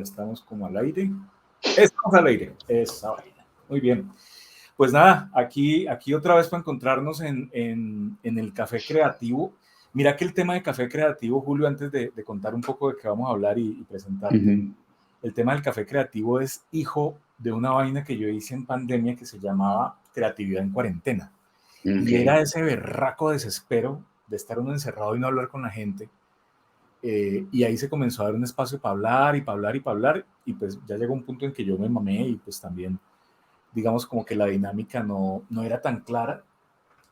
estamos como al aire. Estamos al aire. Esa vaina. Muy bien. Pues nada, aquí otra vez para encontrarnos en el Café Creativo. Mira que el tema de Café Creativo, Julio, antes de contar un poco de qué vamos a hablar y presentarte, el tema del Café Creativo es hijo de una vaina que yo hice en pandemia que se llamaba Creatividad en Cuarentena. Y era ese berraco desespero de estar uno encerrado y no hablar con la gente. Y ahí se comenzó a dar un espacio para hablar y para hablar y para hablar. Y pues ya llegó un punto en que yo me mamé y pues también, digamos, como que la dinámica no era tan clara.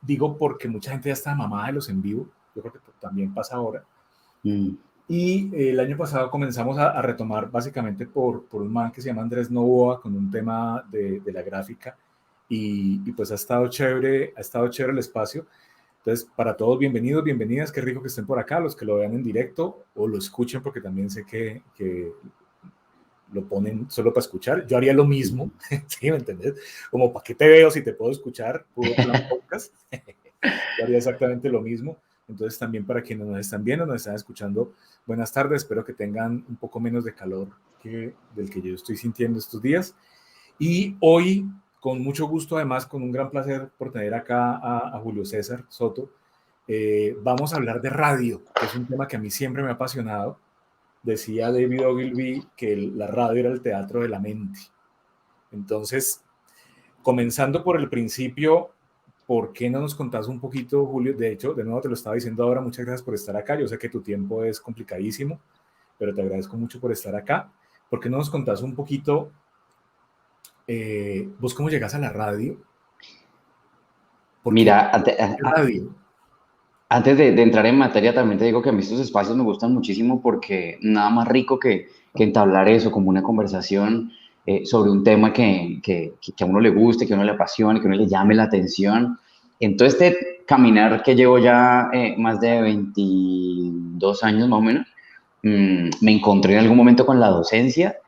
Digo porque mucha gente ya está mamada de los en vivo. Yo creo que también pasa ahora. Y el año pasado comenzamos a retomar básicamente por un man que se llama Andrés Novoa con un tema de la gráfica. Y pues ha estado chévere el espacio. Entonces, para todos, bienvenidos, bienvenidas, qué rico que estén por acá, los que lo vean en directo o lo escuchen, porque también sé que lo ponen solo para escuchar. Yo haría lo mismo, ¿sí? ¿Me entendés? Como, ¿para qué te veo si te puedo escuchar? Puro plan podcast. Yo haría exactamente lo mismo. Entonces, también para quienes nos están viendo, nos están escuchando, buenas tardes, espero que tengan un poco menos de calor del que yo estoy sintiendo estos días. Y hoy, con mucho gusto, además, con un gran placer por tener acá a Julio César Soto, vamos a hablar de radio, que es un tema que a mí siempre me ha apasionado. Decía David Ogilvy que la radio era el teatro de la mente. Entonces, comenzando por el principio, ¿por qué no nos contás un poquito, Julio? De hecho, de nuevo te lo estaba diciendo ahora, muchas gracias por estar acá. Yo sé que tu tiempo es complicadísimo, pero te agradezco mucho por estar acá. ¿Por qué no nos contás un poquito vos cómo llegas a la radio? Mira, radio. Antes de entrar en materia, también te digo que a mí estos espacios me gustan muchísimo porque nada más rico que entablar eso como una conversación sobre un tema que a uno le guste, que a uno le apasione, que a uno le llame la atención. En todo este caminar que llevo ya más de 22 años más o menos, me encontré en algún momento con la docencia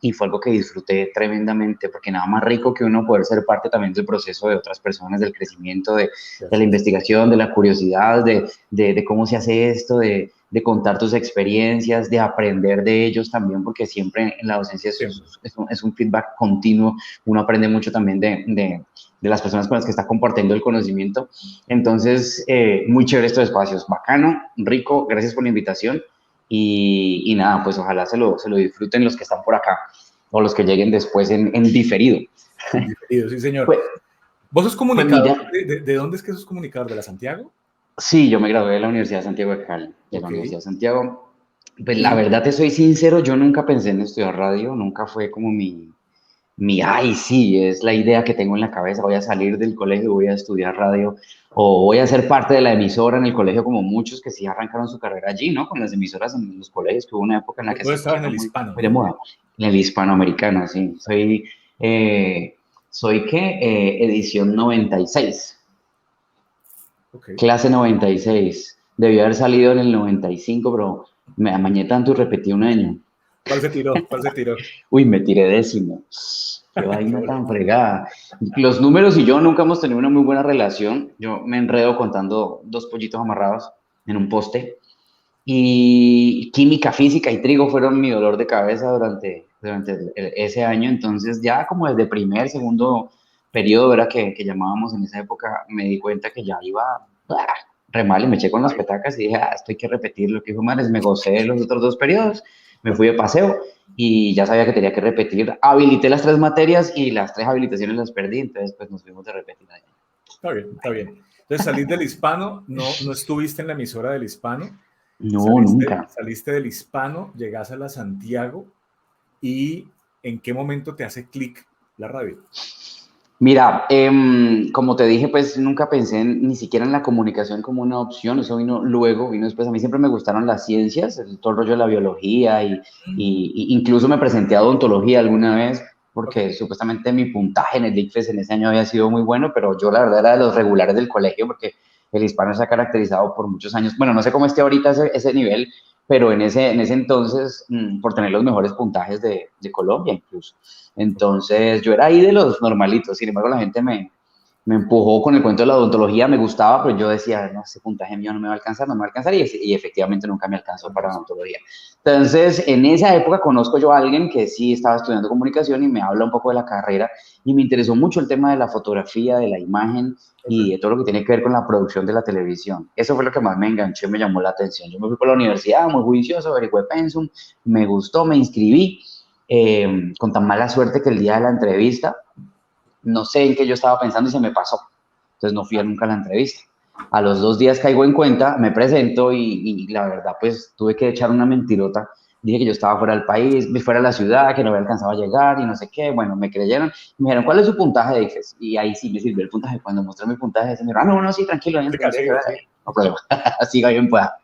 y fue algo que disfruté tremendamente, porque nada más rico que uno poder ser parte también del proceso de otras personas, del crecimiento, de la investigación, de la curiosidad, de cómo se hace esto, de contar tus experiencias, de aprender de ellos también, porque siempre en la docencia es un feedback continuo, uno aprende mucho también de las personas con las que está compartiendo el conocimiento. Entonces, muy chévere estos espacios, bacano, rico, gracias por la invitación. Y nada, pues ojalá se lo disfruten los que están por acá o los que lleguen después en diferido. En diferido, sí, señor. ¿Vos sos comunicador? ¿De dónde es que sos comunicador? ¿De la Santiago? Sí, yo me gradué de la Universidad de Santiago de Cali, de la Universidad de Santiago. Pues la verdad te soy sincero, yo nunca pensé en estudiar radio, nunca fue como ay, sí, es la idea que tengo en la cabeza, voy a salir del colegio, voy a estudiar radio, o voy a ser parte de la emisora en el colegio, como muchos que sí arrancaron su carrera allí, ¿no? Con las emisoras en los colegios, que hubo una época en la que se estabas en el muy, hispano, muy de moda. En el hispanoamericano, sí. Soy edición 96. Clase 96. Debió haber salido en el 95, pero me amañé tanto y repetí un año. ¿Cuál se tiró? Uy, me tiré décimo. Qué vaina tan fregada. Los números y yo nunca hemos tenido una muy buena relación. Yo me enredo contando 2 pollitos amarrados en un poste. Y química, física y trigo fueron mi dolor de cabeza durante ese año. Entonces, ya como desde primer, segundo periodo, era que llamábamos en esa época, me di cuenta que ya iba re mal y me eché con las petacas y dije, esto hay que repetir lo que dijo Mares. Me gocé los otros 2 periodos, me fui de paseo y ya sabía que tenía que repetir. Habilité las 3 materias y las 3 habilitaciones las perdí, entonces pues nos fuimos de repetir allá. Está bien. Entonces salís del hispano, no estuviste en la emisora del hispano. No, nunca. Saliste del hispano, llegás a la Santiago y ¿en qué momento te hace clic la radio? Mira, como te dije, pues nunca pensé ni siquiera en la comunicación como una opción, eso vino luego, vino después. A mí siempre me gustaron las ciencias, todo el rollo de la biología y incluso me presenté a odontología alguna vez porque supuestamente mi puntaje en el ICFES en ese año había sido muy bueno, pero yo la verdad era de los regulares del colegio porque el hispano se ha caracterizado por muchos años. Bueno, no sé cómo esté ahorita ese nivel, pero en ese entonces, por tener los mejores puntajes de Colombia incluso. Entonces, yo era ahí de los normalitos, sin embargo, la gente me me empujó con el cuento de la odontología, me gustaba, pero yo decía, no, ese puntaje mío no me va a alcanzar, no me va a alcanzar, y efectivamente nunca me alcanzó para odontología. Entonces, en esa época conozco yo a alguien que sí estaba estudiando comunicación y me habla un poco de la carrera, y me interesó mucho el tema de la fotografía, de la imagen, Ok. y de todo lo que tiene que ver con la producción de la televisión. Eso fue lo que más me enganchó y me llamó la atención. Yo me fui por la universidad, muy juicioso, averigué pensum, me gustó, me inscribí, con tan mala suerte que el día de la entrevista, no sé en qué yo estaba pensando y se me pasó. Entonces no fui a nunca a la entrevista. A los 2 días caigo en cuenta, me presento y la verdad pues tuve que echar una mentirota. Dije que yo estaba fuera del país, fuera de la ciudad, que no había alcanzado a llegar y no sé qué. Bueno, me creyeron. Me dijeron, ¿cuál es su puntaje de IFES? Y ahí sí me sirvió el puntaje. Cuando mostré mi puntaje, se me dijeron, no, no, sí, tranquilo, ahí Siga, entendés, siga, siga. no problema. Siga bien pueda.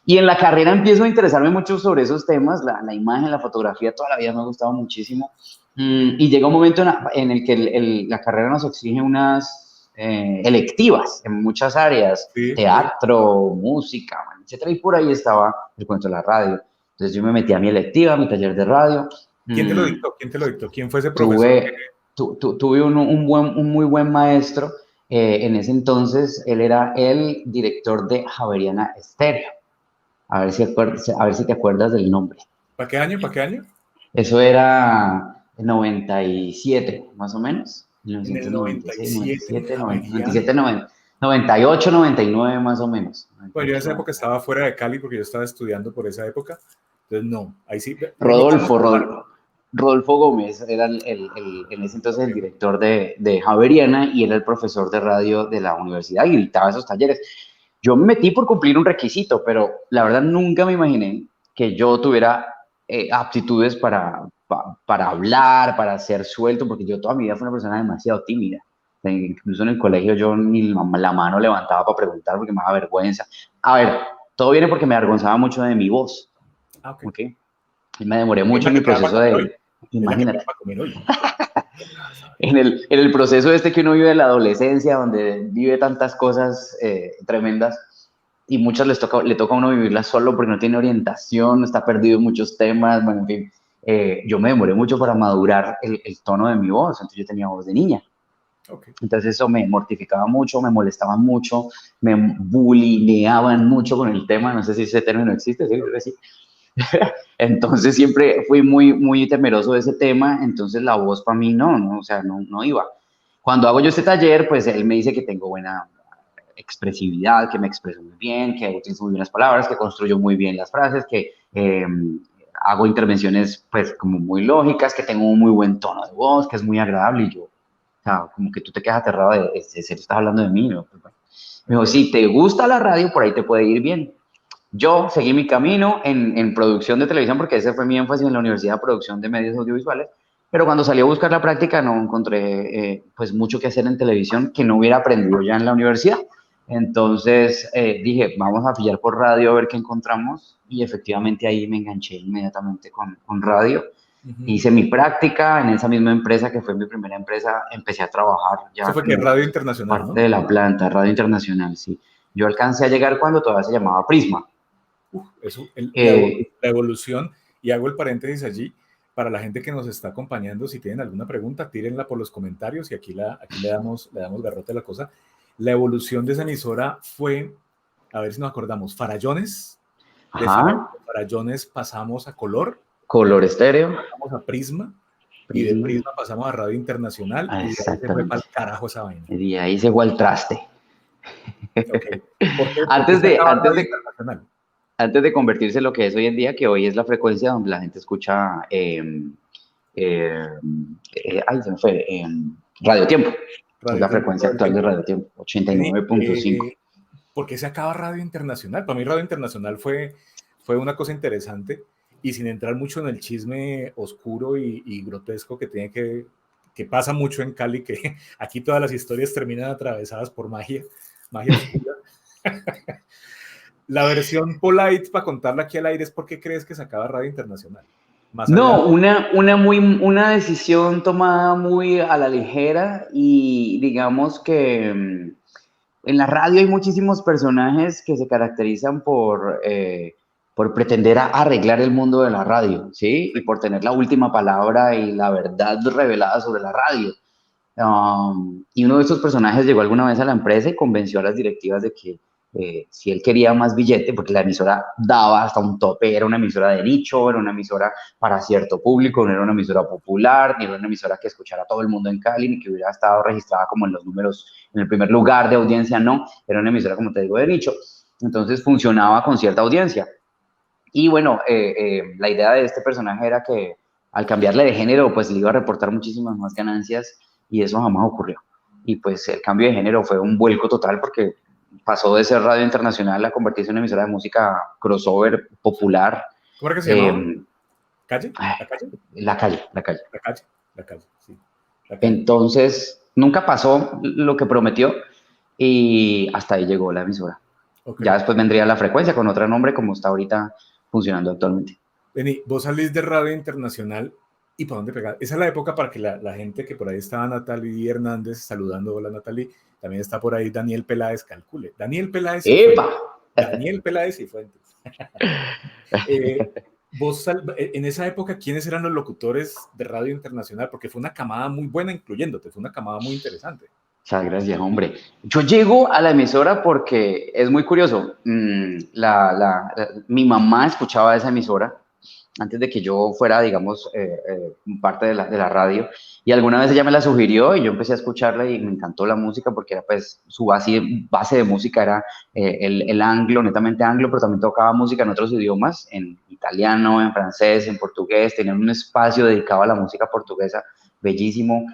Y en la carrera empiezo a interesarme mucho sobre esos temas, la imagen, la fotografía, toda la vida me ha gustado muchísimo. Y llega un momento en el que la carrera nos exige unas electivas en muchas áreas, Sí, sí. teatro, música, etcétera, y por ahí estaba el cuento de la radio. Entonces yo me metí a mi electiva, a mi taller de radio. ¿Quién te lo Mm, dictó? ¿Quién te lo dictó? ¿Quién fue ese profesor? tuve un muy buen maestro. En ese entonces él era el director de Javeriana Estéreo. A ver si te acuerdas del nombre. ¿Para qué año? ¿Para qué año? Eso era en 97, más o menos. En el 1996, 97 en 97, 90, Javeriana. 97, 90, 98, 99, más o menos. Bueno, yo en 98, esa época 90. estaba fuera de Cali porque yo estaba estudiando por esa época. Entonces, no, ahí sí, remitamos Rodolfo, al marco. Rodolfo Gómez era en ese entonces el director de Javeriana y era el profesor de radio de la universidad y dictaba esos talleres. Yo me metí por cumplir un requisito, pero la verdad nunca me imaginé que yo tuviera aptitudes para hablar, para ser suelto, porque yo toda mi vida fui una persona demasiado tímida. Incluso en el colegio yo ni la mano levantaba para preguntar porque me daba vergüenza. A ver, todo viene porque me avergonzaba mucho de mi voz, Ah, ok. ¿ok? Y me demoré Es mucho la en mi que te da para proceso comer hoy. de, Es la que te imagínate, da para comer hoy. en el proceso este que uno vive de la adolescencia, donde vive tantas cosas tremendas y muchas le toca a uno vivirlas solo porque no tiene orientación, está perdido en muchos temas, bueno, en fin, yo me demoré mucho para madurar el tono de mi voz, entonces yo tenía voz de niña. Ok. Entonces eso me mortificaba mucho, me molestaba mucho, me bulineaban mucho con el tema, no sé si ese término existe, sí, creo que sí. Entonces siempre fui muy temeroso de ese tema, entonces la voz para mí no, o sea, no iba. Cuando hago yo este taller, pues él me dice que tengo buena expresividad, que me expreso muy bien, que utilizo muy bien las palabras, que construyo muy bien las frases, que hago intervenciones pues como muy lógicas, que tengo un muy buen tono de voz, que es muy agradable y yo, o sea, como que tú te quedas aterrado de serio estás hablando de mí, ¿no? Pues, bueno. Me dijo, si te gusta la radio, por ahí te puede ir bien. Yo seguí mi camino en producción de televisión porque ese fue mi énfasis en la Universidad de Producción de Medios Audiovisuales, pero cuando salí a buscar la práctica no encontré pues mucho que hacer en televisión que no hubiera aprendido ya en la universidad. Entonces dije, vamos a pillar por radio a ver qué encontramos y efectivamente ahí me enganché inmediatamente con radio. Ujú. Hice mi práctica en esa misma empresa que fue mi primera empresa, empecé a trabajar Eso ya fue que como Radio Internacional, parte ¿no? de la planta, Radio Internacional, sí. Yo alcancé a llegar cuando todavía se llamaba Prisma. Eso, Eh, la evolución, y hago el paréntesis allí, para la gente que nos está acompañando, si tienen alguna pregunta, tírenla por los comentarios y aquí le damos garrote a la cosa. La evolución de esa emisora fue, a ver si nos acordamos, Farallones, de ajá, Farallones pasamos a Color, color estéreo, pasamos a Prisma, y de Prisma, Prisma pasamos a Radio Internacional, y de ahí se fue para exactamente. el carajo esa vaina. Y ahí se fue al traste. Ok. ¿Por qué antes, se de, acaba antes, Radio de, Internacional? antes de convertirse en lo que es hoy en día, que hoy es la frecuencia donde la gente escucha, eh, ay, se me fue, Radio Tiempo. Es Radio la Tiempo frecuencia todo el actual de tiempo. Radio Tiempo, Vení, 89.5. ¿por qué se acaba Radio Internacional? Para mí Radio Internacional fue una cosa interesante y sin entrar mucho en el chisme oscuro y grotesco que pasa mucho en Cali, que aquí todas las historias terminan atravesadas por magia oscura. La versión polite para contarla aquí al aire es por qué crees que se acaba Radio Internacional. Más allá No, una decisión tomada muy a la ligera y digamos que en la radio hay muchísimos personajes que se caracterizan por pretender arreglar el mundo de la radio, ¿sí? Y por tener la última palabra y la verdad revelada sobre la radio. Y uno de estos personajes llegó alguna vez a la empresa y convenció a las directivas de que si él quería más billete, porque la emisora daba hasta un tope, era una emisora de nicho, era una emisora para cierto público, no era una emisora popular, ni era una emisora que escuchara a todo el mundo en Cali, ni que hubiera estado registrada como en los números, en el primer lugar de audiencia, no, era una emisora, como te digo, de nicho. Entonces funcionaba con cierta audiencia. Y bueno, la idea de este personaje era que al cambiarle de género, pues le iba a reportar muchísimas más ganancias y eso jamás ocurrió. Y pues el cambio de género fue un vuelco total porque pasó de ser radio internacional a convertirse en una emisora de música crossover popular. ¿Cómo era que se llamaba? Eh, ¿Calle? ¿La calle? la calle, la calle. La calle, la calle, sí. La calle. Entonces, nunca pasó lo que prometió y hasta ahí llegó la emisora. Ok. Ya después vendría la frecuencia con otro nombre como está ahorita funcionando actualmente. Vení, vos salís de Radio Internacional y ¿para dónde pegar? Esa es la época para que la gente que por ahí estaba Natalie Hernández saludando, hola Natalie, también está por ahí Daniel Peláez, calcule. Daniel Peláez y ¡Epa! Fuentes. Daniel Peláez y Fuentes. Vos en esa época, ¿quiénes eran los locutores de Radio Internacional? Porque fue una camada muy buena, incluyéndote, fue una camada muy interesante. Muchas gracias, hombre. Yo llego a la emisora porque es muy curioso. Mi mamá escuchaba esa emisora antes de que yo fuera, digamos, parte de la radio. Y alguna vez ella me la sugirió y yo empecé a escucharla y me encantó la música porque era, pues, su base de música era el anglo, netamente anglo, pero también tocaba música en otros idiomas, en italiano, en francés, en portugués. Tenían un espacio dedicado a la música portuguesa bellísimo.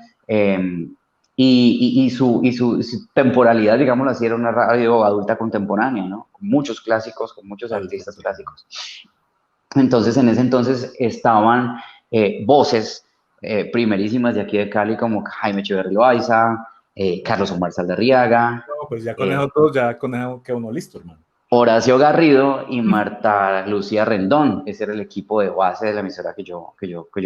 Su temporalidad, digámoslo así, era una radio adulta contemporánea, ¿no? Con muchos clásicos, con muchos Tal, artistas clásicos. Entonces, en ese entonces estaban voces primerísimas de aquí de Cali, como Jaime Echeverry Baiza, Carlos Omar Saldarriaga, no, pues ya con eso eh, todo, ya con eso queda uno listo, hermano. Horacio Garrido y Marta Lucía Rendón. Ese era el equipo de base de la emisora que yo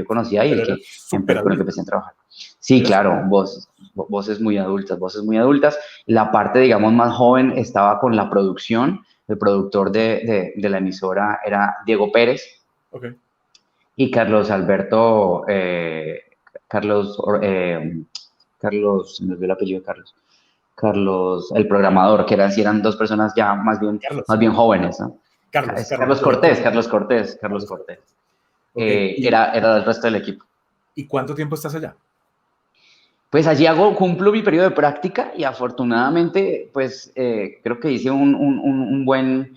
conocía y Pero era súper con el que adulto. empecé a trabajar. Sí, Era claro, voces muy adultas, voces muy adultas. La parte, digamos, más joven estaba con la producción. El productor de la emisora era Diego Pérez ok. y Carlos Alberto, Carlos, Carlos, se me olvidó el apellido de Carlos. Carlos, el programador, que eran dos personas ya Carlos, más bien jóvenes, ¿no? Carlos, Es Carlos, pero ¿cómo? Carlos Carlos. Cortés. Ok, Era del resto del equipo. ¿y cuánto tiempo estás allá? Pues allí cumplo mi periodo de práctica y afortunadamente, pues creo que hice un buen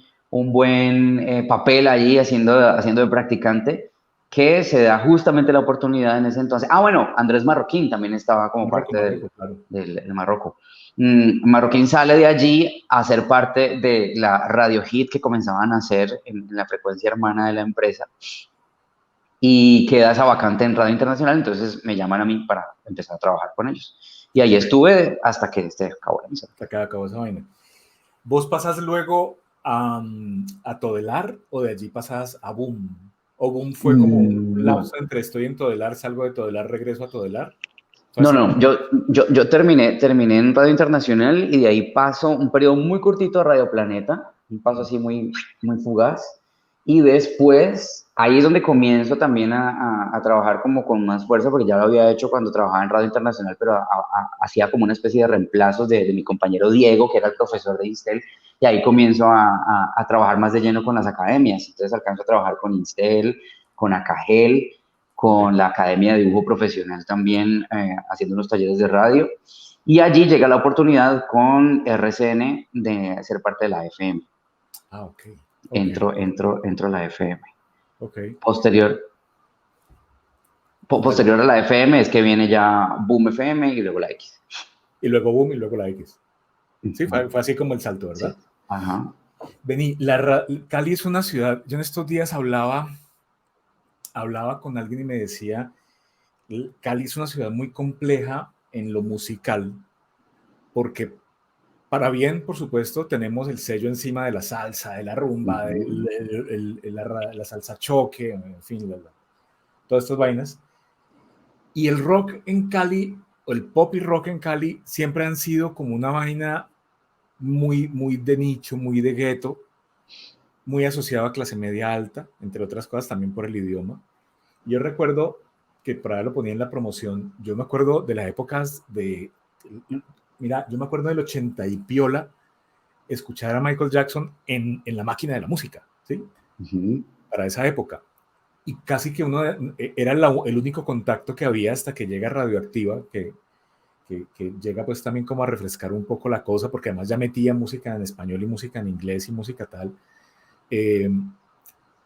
papel allí haciendo de practicante, que se da justamente la oportunidad en ese entonces. Ah, bueno, Andrés Marroquín también estaba como Marruecos, parte Marruecos, claro. del Marroco. Marroquín sale de allí a ser parte de la Radio Hit que comenzaban a hacer en la frecuencia hermana de la empresa y queda esa vacante en Radio Internacional, entonces me llaman a mí para empezar a trabajar con ellos. Y ahí Ok, estuve hasta que acabó la emisora. acabó esa vaina. ¿Vos pasás luego a Todelar o de allí pasás a Boom? ¿O Boom fue como un No, lapso entre estoy en Todelar, salgo de Todelar, regreso a Todelar? ¿Fue no, así? no, yo terminé en Radio Internacional y de ahí paso un periodo muy cortito a Radio Planeta, un paso así muy fugaz. Y después, ahí es donde comienzo también a trabajar como con más fuerza, porque ya lo había hecho cuando trabajaba en Radio Internacional, pero hacía como una especie de reemplazos de mi compañero Diego, que era el profesor de Instel, y ahí comienzo a trabajar más de lleno con las academias. Entonces alcanzo a trabajar con Instel, con Acagel, Ok. con la Academia de Dibujo Profesional también, haciendo unos talleres de radio. Y allí llega la oportunidad con RCN de ser parte de la FM. Ah, ok. Ok. Entro a la FM. Ok. Posterior, Dale. posterior a la FM es que viene ya Boom FM y luego la X. Y luego Boom y luego la X. Sí, Ujú. fue así como el salto, Sí. ¿verdad? Ajá. Vení, Cali es una ciudad, yo en estos días hablaba con alguien y me decía, Cali es una ciudad muy compleja en lo musical, porque para bien, por supuesto, tenemos el sello encima de la salsa, de la rumba, Ujú. la salsa choque, en fin, todas estas vainas. Y el rock en Cali, o el pop y rock en Cali, siempre han sido como una vaina muy de nicho, muy de gueto, muy asociado a clase media alta, entre otras cosas también por el idioma. Yo recuerdo que por ahí lo ponía en la promoción, yo me acuerdo de las épocas mira, yo me acuerdo del 80 y piola, escuchar a Michael Jackson en la máquina de la música, ¿sí? Uh-huh. Para esa época. Y casi que era el único contacto que había hasta que llega Radioactiva, que llega pues también como a refrescar un poco la cosa, porque además ya metía música en español y música en inglés y música tal.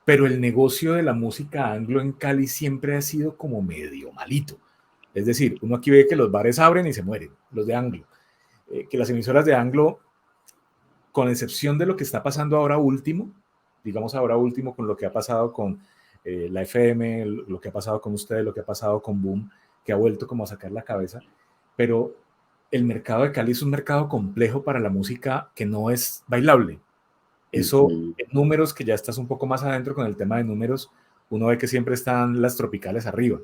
Pero el negocio de la música anglo en Cali siempre ha sido como medio malito. Es decir, uno aquí ve que los bares abren y se mueren, los de anglo. Que las emisoras de anglo, con excepción de lo que está pasando ahora último, digamos ahora último con lo que ha pasado con la FM, lo que ha pasado con ustedes, lo que ha pasado con Boom, que ha vuelto como a sacar la cabeza, pero el mercado de Cali es un mercado complejo para la música que no es bailable. Eso, en números, que ya estás un poco más adentro con el tema de números, uno ve que siempre están las tropicales arriba.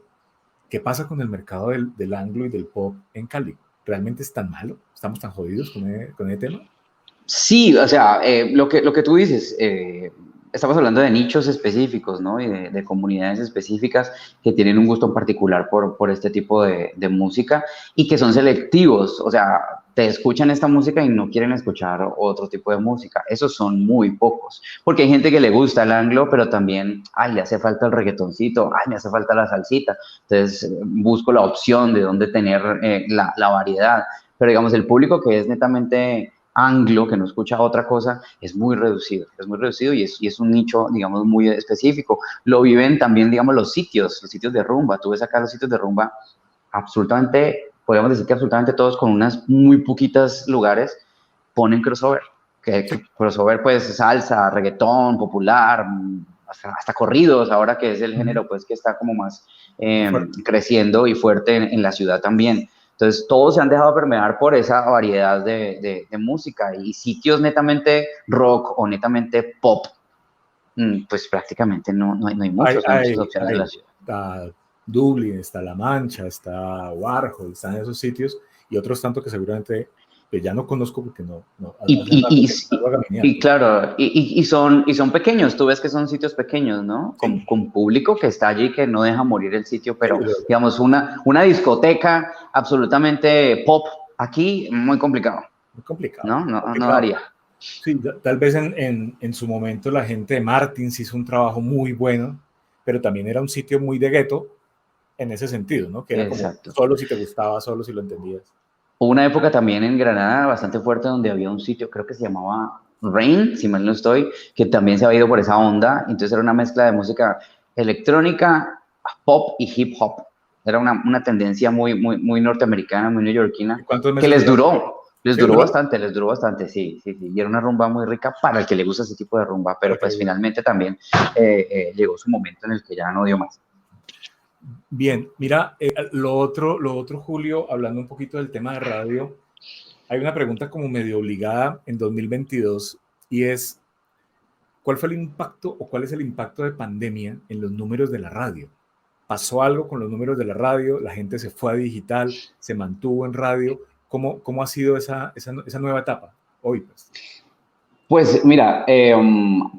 ¿Qué pasa con el mercado del anglo y del pop en Cali? ¿Realmente es tan malo? ¿Estamos tan jodidos con ese tema? Sí, o sea, lo que tú dices, estamos hablando de nichos específicos, ¿no? Y de comunidades específicas que tienen un gusto en particular por este tipo de música y que son selectivos, o sea, te escuchan esta música y no quieren escuchar otro tipo de música. Esos son muy pocos, porque hay gente que le gusta el anglo, pero también, ay, le hace falta el reggaetoncito, ay, me hace falta la salsita. Entonces, busco la opción de dónde tener la variedad. Pero digamos, el público que es netamente anglo, que no escucha otra cosa, es muy reducido y es un nicho, digamos, muy específico. Lo viven también, digamos, los sitios de rumba. Tú ves acá los sitios de rumba, absolutamente, podríamos decir que absolutamente todos, con unas muy poquitas lugares, ponen crossover. Que crossover, pues, salsa, reggaetón, popular, hasta corridos, ahora que es el género, pues, que está como más creciendo y fuerte en la ciudad también. Entonces, todos se han dejado permear por esa variedad de música y sitios netamente rock o netamente pop, pues prácticamente no hay muchos, no hay muchas opciones en la ciudad. Está Dublín, está La Mancha, está Warhol, están esos sitios y otros tanto que seguramente ya no conozco porque no y claro, y son pequeños, tú ves que son sitios pequeños, ¿no? Sí. Con público que está allí, que no deja morir el sitio, pero digamos, una discoteca absolutamente pop aquí, muy complicado. Muy complicado. No daría. Sí, tal vez en su momento la gente de Martins hizo un trabajo muy bueno, pero también era un sitio muy de gueto en ese sentido, ¿no? Que era Exacto. Como solo si te gustaba, solo si lo entendías. Hubo una época también en Granada bastante fuerte donde había un sitio, creo que se llamaba Rain, si mal no estoy, que también se había ido por esa onda. Entonces era una mezcla de música electrónica, pop y hip hop. Era una tendencia muy norteamericana, muy neoyorquina, que les duró. Les duró bastante, sí. Y era una rumba muy rica para el que le gusta ese tipo de rumba, pero pues finalmente también llegó su momento en el que ya no dio más. Bien, mira, lo otro, Julio, hablando un poquito del tema de radio, hay una pregunta como medio obligada en 2022 y es, ¿cuál fue el impacto o cuál es el impacto de pandemia en los números de la radio? ¿Pasó algo con los números de la radio? ¿La gente se fue a digital? ¿Se mantuvo en radio? ¿Cómo ha sido esa nueva etapa hoy? Pues mira,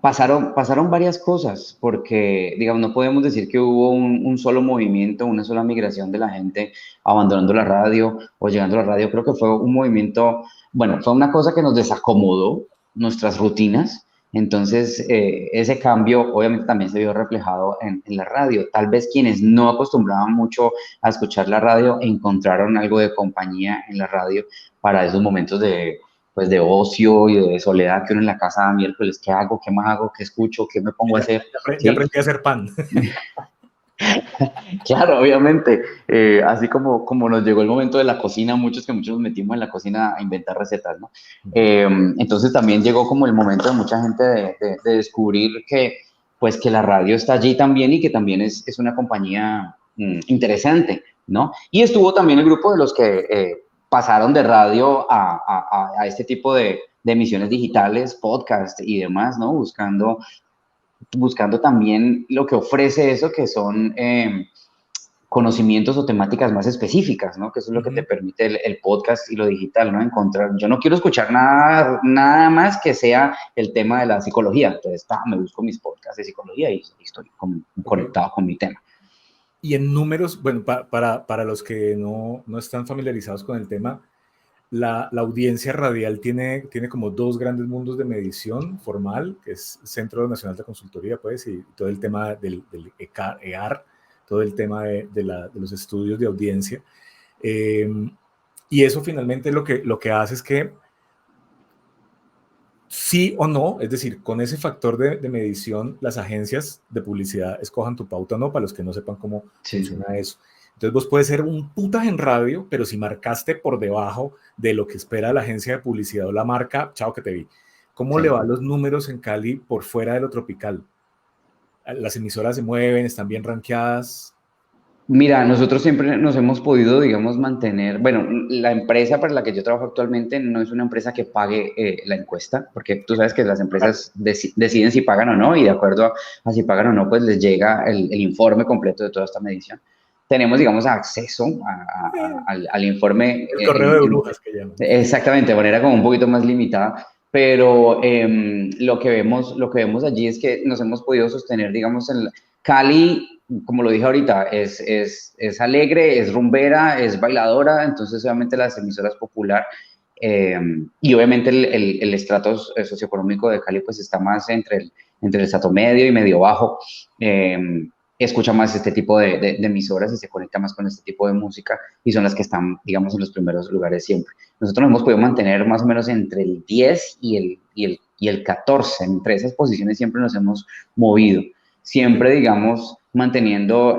pasaron varias cosas, porque digamos, no podemos decir que hubo un solo movimiento, una sola migración de la gente abandonando la radio o llegando a la radio. Creo que fue un movimiento, bueno, fue una cosa que nos desacomodó nuestras rutinas. Entonces, ese cambio obviamente también se vio reflejado en la radio. Tal vez quienes no acostumbraban mucho a escuchar la radio encontraron algo de compañía en la radio para esos momentos pues de ocio y de soledad que uno en la casa miércoles, ¿qué hago? ¿Qué más hago? ¿Qué escucho? ¿Qué me pongo a hacer? Ya aprendí a hacer pan. Claro, obviamente, así como nos llegó el momento de la cocina, muchos nos metimos en la cocina a inventar recetas, ¿no? Entonces también llegó como el momento de mucha gente de descubrir pues que la radio está allí también y que también es una compañía interesante, ¿no? Y estuvo también el grupo de los que pasaron de radio a este tipo de emisiones digitales, podcast y demás, ¿no? Buscando también lo que ofrece eso, que son conocimientos o temáticas más específicas, ¿no? Que eso es lo que te permite el podcast y lo digital, ¿no? Encontrar, yo no quiero escuchar nada más que sea el tema de la psicología, entonces me busco mis podcasts de psicología y estoy conectado con mi tema. Y en números, bueno, para los que no están familiarizados con el tema, la audiencia radial tiene como dos grandes mundos de medición formal, que es Centro Nacional de Consultoría, pues, y todo el tema del EAR, todo el tema de los estudios de audiencia. Y eso finalmente lo que hace es que sí o no, es decir, con ese factor de medición, las agencias de publicidad escojan tu pauta o no, para los que no sepan cómo funciona eso. Entonces vos puedes ser un putas en radio, pero si marcaste por debajo de lo que espera la agencia de publicidad o la marca, chao que te vi. ¿Cómo le van los números en Cali por fuera de lo tropical? ¿Las emisoras se mueven, están bien rankeadas? Mira, nosotros siempre nos hemos podido, digamos, mantener, bueno, la empresa para la que yo trabajo actualmente no es una empresa que pague la encuesta, porque tú sabes que las empresas deciden si pagan o no, y de acuerdo a si pagan o no, pues les llega el informe completo de toda esta medición. Tenemos, digamos, acceso al informe. El correo de burbujas que llaman. Exactamente, de manera como un poquito más limitada, pero lo que vemos allí es que nos hemos podido sostener, digamos, en Cali, como lo dije ahorita, es alegre, es rumbera, es bailadora, entonces obviamente las emisoras popular y obviamente el estrato socioeconómico de Cali pues está más entre el estrato medio y medio bajo, escucha más este tipo de emisoras y se conecta más con este tipo de música y son las que están, digamos, en los primeros lugares siempre. Nosotros nos hemos podido mantener más o menos entre el 10 y el 14, entre esas posiciones siempre nos hemos movido, siempre, digamos, manteniendo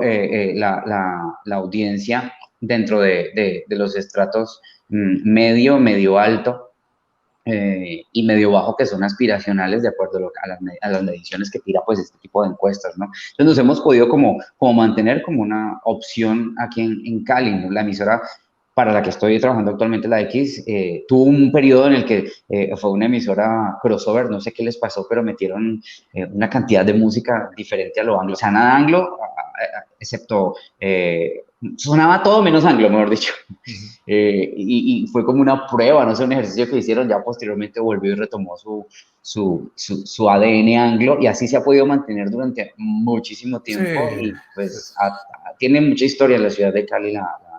la audiencia dentro de los estratos medio alto y medio bajo, que son aspiracionales de acuerdo a las mediciones que tira pues este tipo de encuestas, ¿no? Entonces nos hemos podido como mantener como una opción aquí en Cali, ¿no? La emisora para la que estoy trabajando actualmente, la X, tuvo un periodo en el que fue una emisora crossover, no sé qué les pasó, pero metieron una cantidad de música diferente a lo anglo, o sea, nada anglo, excepto, sonaba todo menos anglo, mejor dicho. Y fue como una prueba, no sé, un ejercicio que hicieron, ya posteriormente volvió y retomó su ADN anglo, y así se ha podido mantener durante muchísimo tiempo, Sí, y pues tiene mucha historia en la ciudad de Cali.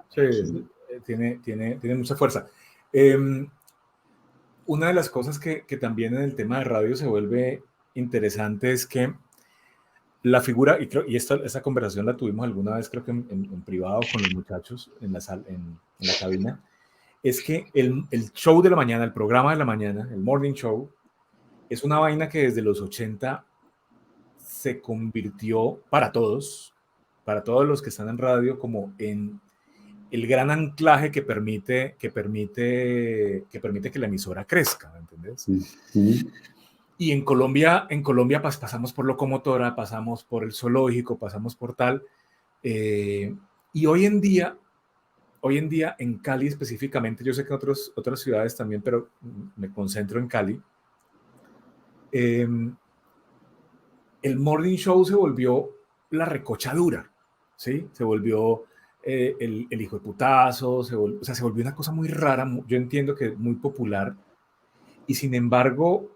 Sí, tiene mucha fuerza. Una de las cosas que también en el tema de radio se vuelve interesante es que la figura, y esta conversación la tuvimos alguna vez, creo que en privado con los muchachos en la cabina, es que el show de la mañana, el programa de la mañana, el morning show, es una vaina que desde los 80 se convirtió para todos los que están en radio, como en el gran anclaje que permite que la emisora crezca, ¿me entiendes? Y en Colombia pasamos por Locomotora, pasamos por el Zoológico, pasamos por tal, y hoy en día en Cali específicamente, yo sé que en otras ciudades también, pero me concentro en Cali, el morning show se volvió la recochadura, ¿sí? Se volvió el hijo de putazo, o sea, se volvió una cosa muy rara, yo entiendo que muy popular, y sin embargo,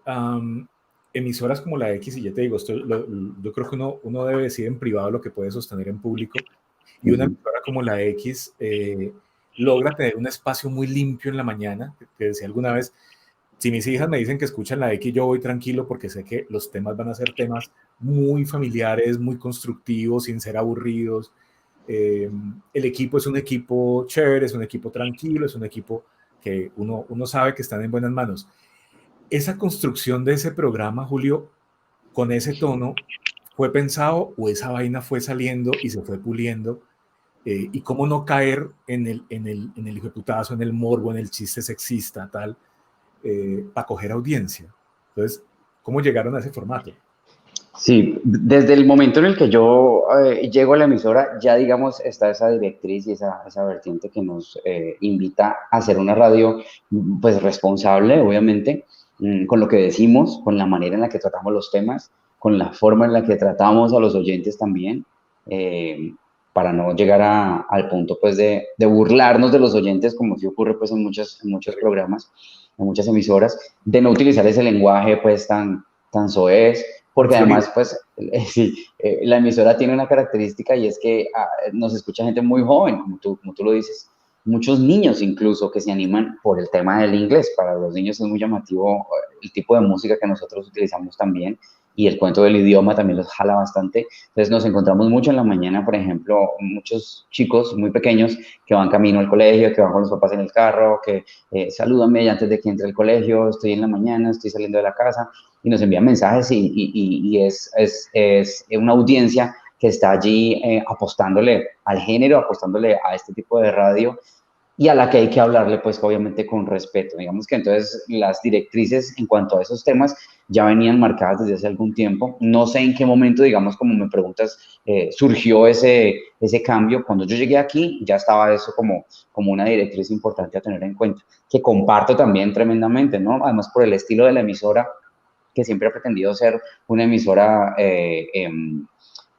emisoras como la X, y ya te digo, yo creo que uno debe decir en privado lo que puede sostener en público, y una emisora como la X logra tener un espacio muy limpio en la mañana, que decía alguna vez, si mis hijas me dicen que escuchan la X, yo voy tranquilo porque sé que los temas van a ser temas muy familiares, muy constructivos, sin ser aburridos. El equipo es un equipo chévere, es un equipo tranquilo, es un equipo que uno sabe que están en buenas manos. Esa construcción de ese programa, Julio, con ese tono, ¿fue pensado o esa vaina fue saliendo y se fue puliendo? Y cómo no caer en el hijoputazo, en el morbo, en el chiste sexista, tal, para coger audiencia. Entonces, ¿cómo llegaron a ese formato? Sí, desde el momento en el que yo llego a la emisora, ya digamos está esa directriz y esa vertiente que nos invita a hacer una radio pues responsable, obviamente, con lo que decimos, con la manera en la que tratamos los temas, con la forma en la que tratamos a los oyentes también, para no llegar al punto pues de burlarnos de los oyentes, como sí ocurre pues en muchos programas, en muchas emisoras, de no utilizar ese lenguaje pues tan soez, porque además, pues, sí, la emisora tiene una característica y es que nos escucha gente muy joven, como tú lo dices, muchos niños incluso que se animan por el tema del inglés. Para los niños es muy llamativo el tipo de música que nosotros utilizamos también y el cuento del idioma también los jala bastante. Entonces nos encontramos mucho en la mañana, por ejemplo, muchos chicos muy pequeños que van camino al colegio, que van con los papás en el carro, que salúdame antes de que entre al colegio, estoy en la mañana, estoy saliendo de la casa, y nos envían mensajes y es una audiencia que está allí apostándole al género, apostándole a este tipo de radio y a la que hay que hablarle, pues obviamente con respeto. Digamos que entonces las directrices en cuanto a esos temas ya venían marcadas desde hace algún tiempo. No sé en qué momento, digamos, como me preguntas, surgió ese cambio. Cuando yo llegué aquí ya estaba eso como una directriz importante a tener en cuenta, que comparto también tremendamente, ¿no? Además por el estilo de la emisora, que siempre ha pretendido ser una emisora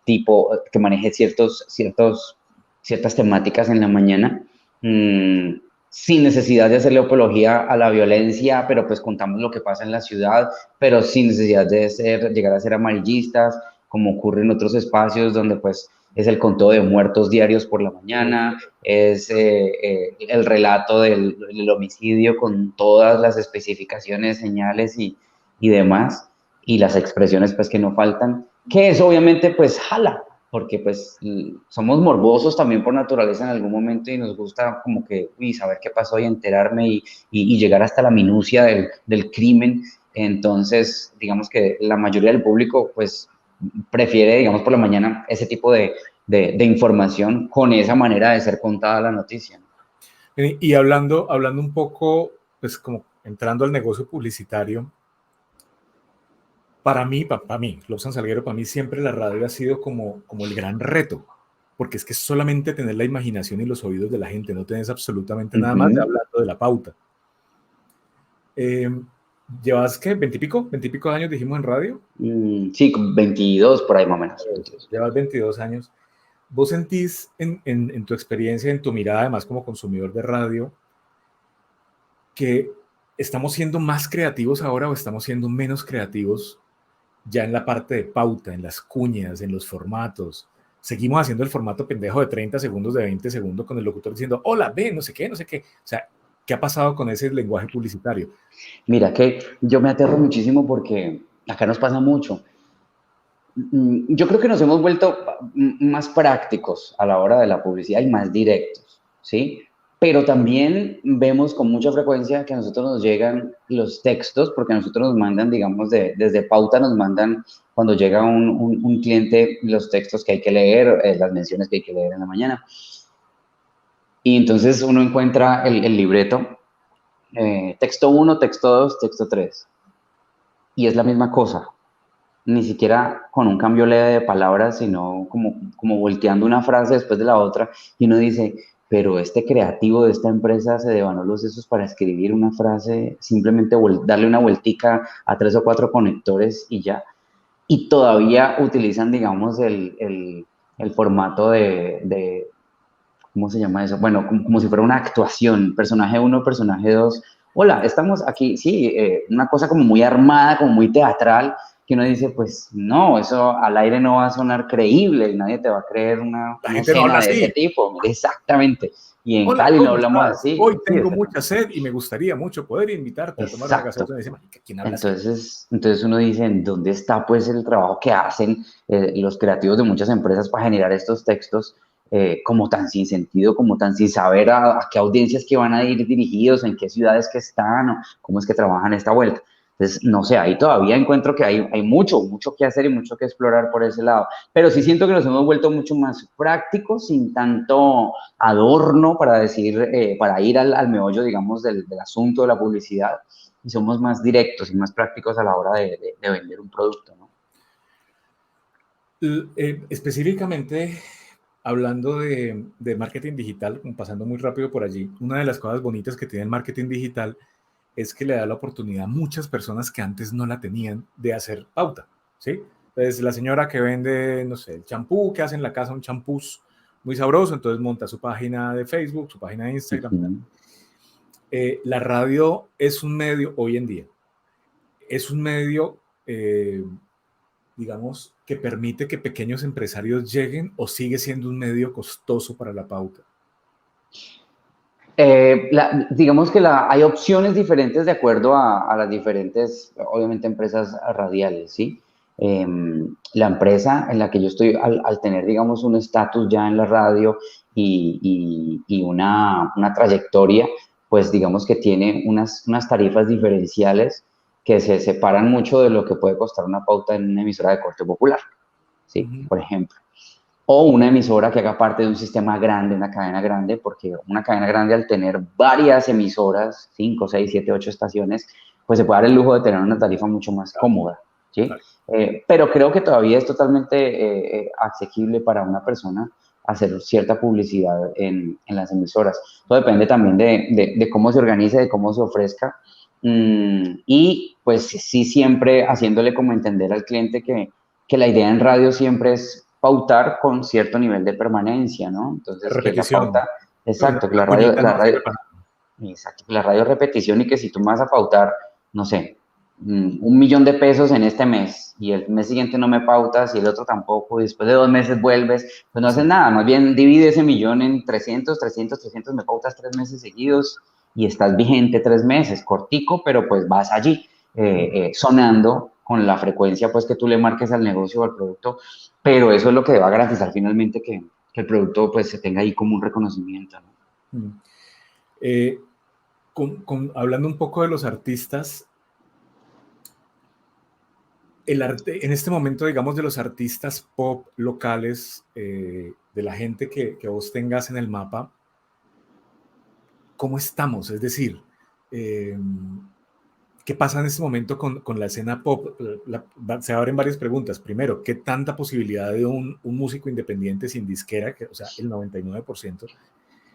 tipo que maneje ciertas temáticas en la mañana, sin necesidad de hacerle apología a la violencia, pero pues contamos lo que pasa en la ciudad, pero sin necesidad de llegar a ser amarillistas, como ocurre en otros espacios donde pues es el conteo de muertos diarios por la mañana, es el relato del homicidio con todas las especificaciones, señales y demás, y las expresiones pues que no faltan, que eso obviamente pues jala, porque pues somos morbosos también por naturaleza en algún momento y nos gusta como que saber qué pasó y enterarme y llegar hasta la minucia del crimen. Entonces, digamos que la mayoría del público pues prefiere, digamos, por la mañana ese tipo de información con esa manera de ser contada la noticia. Y hablando un poco, pues como entrando al negocio publicitario, para mí, Lobsan Salguero, para mí siempre la radio ha sido como el gran reto, porque es que solamente tener la imaginación y los oídos de la gente, no tenés absolutamente nada más, ya hablando de la pauta. ¿Llevas qué? ¿20 y pico de años dijimos en radio? Sí, 22 por ahí más o menos. 22. Llevas 22 años. ¿Vos sentís en tu experiencia, en tu mirada, además como consumidor de radio, que estamos siendo más creativos ahora o estamos siendo menos creativos ya en la parte de pauta, en las cuñas, en los formatos? Seguimos haciendo el formato pendejo de 30 segundos, de 20 segundos con el locutor diciendo, hola, ve, no sé qué, no sé qué. O sea, ¿qué ha pasado con ese lenguaje publicitario? Mira que yo me aterro muchísimo porque acá nos pasa mucho. Yo creo que nos hemos vuelto más prácticos a la hora de la publicidad y más directos, ¿sí? Pero también vemos con mucha frecuencia que a nosotros nos llegan los textos, porque a nosotros nos mandan, digamos, desde pauta nos mandan cuando llega un cliente los textos que hay que leer, las menciones que hay que leer en la mañana. Y entonces uno encuentra el libreto, texto 1, texto 2, texto 3. Y es la misma cosa, ni siquiera con un cambio leve de palabras, sino como volteando una frase después de la otra, y uno dice, pero este creativo de esta empresa se devanó los sesos para escribir una frase, simplemente darle una vueltica a 3 o 4 conectores y ya. Y todavía utilizan, digamos, el formato de, ¿cómo se llama eso? Bueno, como si fuera una actuación, personaje 1, personaje 2. Hola, estamos aquí, sí, una cosa como muy armada, como muy teatral, que uno dice, pues no, eso al aire no va a sonar creíble, nadie te va a creer La una gente no habla escena de ese así. tipo, exactamente. Y en Hola, Cali no ¿cómo hablamos estás? así. Hoy Sí, tengo mucha sed y me gustaría mucho poder invitarte a tomar una exacto. gaseosa. Y dice, ¿quién habla así? Entonces uno dice, ¿en dónde está pues el trabajo que hacen los creativos de muchas empresas para generar estos textos como tan sin sentido, como tan sin saber a qué audiencias que van a ir dirigidos, en qué ciudades que están o cómo es que trabajan esta vuelta? Entonces, no sé, ahí todavía encuentro que hay mucho que hacer y mucho que explorar por ese lado. Pero sí siento que nos hemos vuelto mucho más prácticos, sin tanto adorno para decir, para ir al meollo, digamos, del asunto de la publicidad y somos más directos y más prácticos a la hora de vender un producto, ¿no? Específicamente, hablando de marketing digital, pasando muy rápido por allí, una de las cosas bonitas que tiene el marketing digital es que le da la oportunidad a muchas personas que antes no la tenían de hacer pauta, ¿sí? Entonces, la señora que vende, no sé, el champú, que hace en la casa un champús muy sabroso, entonces monta su página de Facebook, su página de Instagram. La radio es un medio, hoy en día, es un medio digamos, que permite que pequeños empresarios lleguen o sigue siendo un medio costoso para la pauta? Digamos que hay opciones diferentes de acuerdo a las diferentes, obviamente, empresas radiales, ¿sí? La empresa en la que yo estoy, al tener, digamos, un estatus ya en la radio y una trayectoria, pues digamos que tiene unas tarifas diferenciales que se separan mucho de lo que puede costar una pauta en una emisora de corte popular, ¿sí? Ujú. Por ejemplo, o una emisora que haga parte de un sistema grande, una cadena grande, porque una cadena grande al tener varias emisoras, 5, 6, 7, 8 estaciones, pues se puede dar el lujo de tener una tarifa mucho más Claro, cómoda, ¿sí? claro. Pero creo que todavía es totalmente asequible para una persona hacer cierta publicidad en las emisoras. Todo depende también de cómo se organice, de cómo se ofrezca. Y pues sí, siempre haciéndole como entender al cliente que la idea en radio siempre es pautar con cierto nivel de permanencia, ¿no? Entonces, que la Repetición. pauta, Pues exacto, que una cuñita no sirve para nada. exacto, que la radio es repetición y que si tú me vas a pautar, no sé, 1 millón de pesos en este mes y el mes siguiente no me pautas y el otro tampoco y después de 2 meses vuelves, pues no haces Exacto. nada, más bien divide ese millón en 300, 300, 300, me pautas 3 meses seguidos y estás vigente 3 meses, cortico, pero pues vas allí sonando con la frecuencia pues que tú le marques al negocio o al producto, pero eso es lo que va a garantizar finalmente que el producto pues se tenga ahí como un reconocimiento, ¿no? Mm. Eh, hablando un poco de los artistas, el arte, en este momento, digamos, de los artistas pop locales, de la gente que vos tengas en el mapa, ¿cómo estamos? Es decir, eh, ¿qué pasa en este momento con la escena pop? Se abren varias preguntas. Primero, ¿qué tanta posibilidad de un músico independiente sin disquera, o sea, el 99%,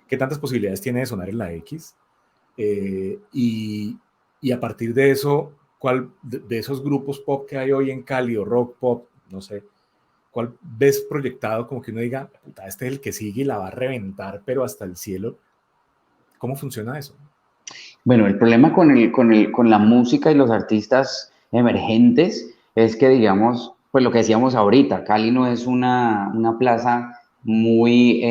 qué tantas posibilidades tiene de sonar en la X? Y a partir de eso, ¿cuál de esos grupos pop que hay hoy en Cali o rock pop, no sé, cuál ves proyectado como que uno diga, puta, este es el que sigue y la va a reventar, pero hasta el cielo? ¿Cómo funciona eso? Bueno, el problema con la música y los artistas emergentes es que, digamos, pues lo que decíamos ahorita, Cali no es una plaza muy,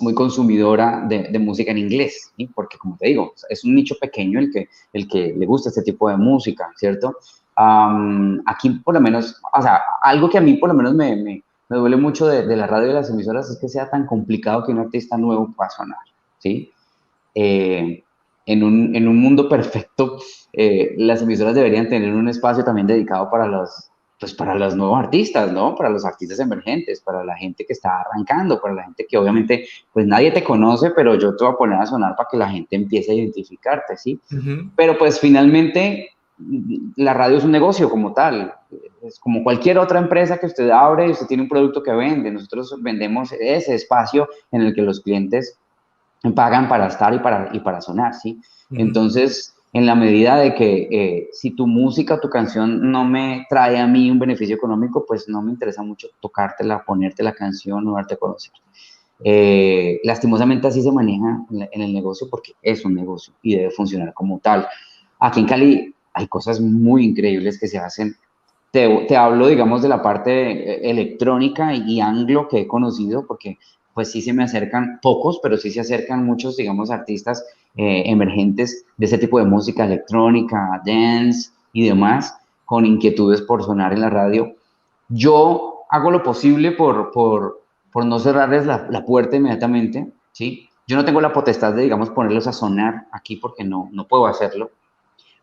muy consumidora de música en inglés, ¿sí? Porque, como te digo, es un nicho pequeño el que le gusta este tipo de música, ¿cierto? Aquí, por lo menos, o sea, algo que a mí, por lo menos, me duele mucho de la radio y de las emisoras es que sea tan complicado que un artista nuevo pueda sonar, ¿sí? Eh, en un mundo perfecto, las emisoras deberían tener un espacio también dedicado pues para los nuevos artistas, ¿no? Para los artistas emergentes, para la gente que está arrancando, para la gente que obviamente, pues nadie te conoce, pero yo te voy a poner a sonar para que la gente empiece a identificarte, ¿sí? Ujú. Pero pues finalmente la radio es un negocio como tal, es como cualquier otra empresa que usted abre y usted tiene un producto que vende, nosotros vendemos ese espacio en el que los clientes pagan para estar y para sonar, ¿sí? Ujú. Entonces, en la medida de que si tu música o tu canción no me trae a mí un beneficio económico, pues no me interesa mucho tocártela, ponerte la canción o darte a conocer. Lastimosamente así se maneja en el negocio porque es un negocio y debe funcionar como tal. Aquí en Cali hay cosas muy increíbles que se hacen. Te hablo, digamos, de la parte electrónica y anglo que he conocido, porque pues sí se me acercan pocos, pero sí se acercan muchos, digamos, artistas emergentes de ese tipo de música electrónica, dance y demás, con inquietudes por sonar en la radio. Yo hago lo posible por no cerrarles la puerta inmediatamente, ¿sí? Yo no tengo la potestad de, digamos, ponerlos a sonar aquí porque no puedo hacerlo,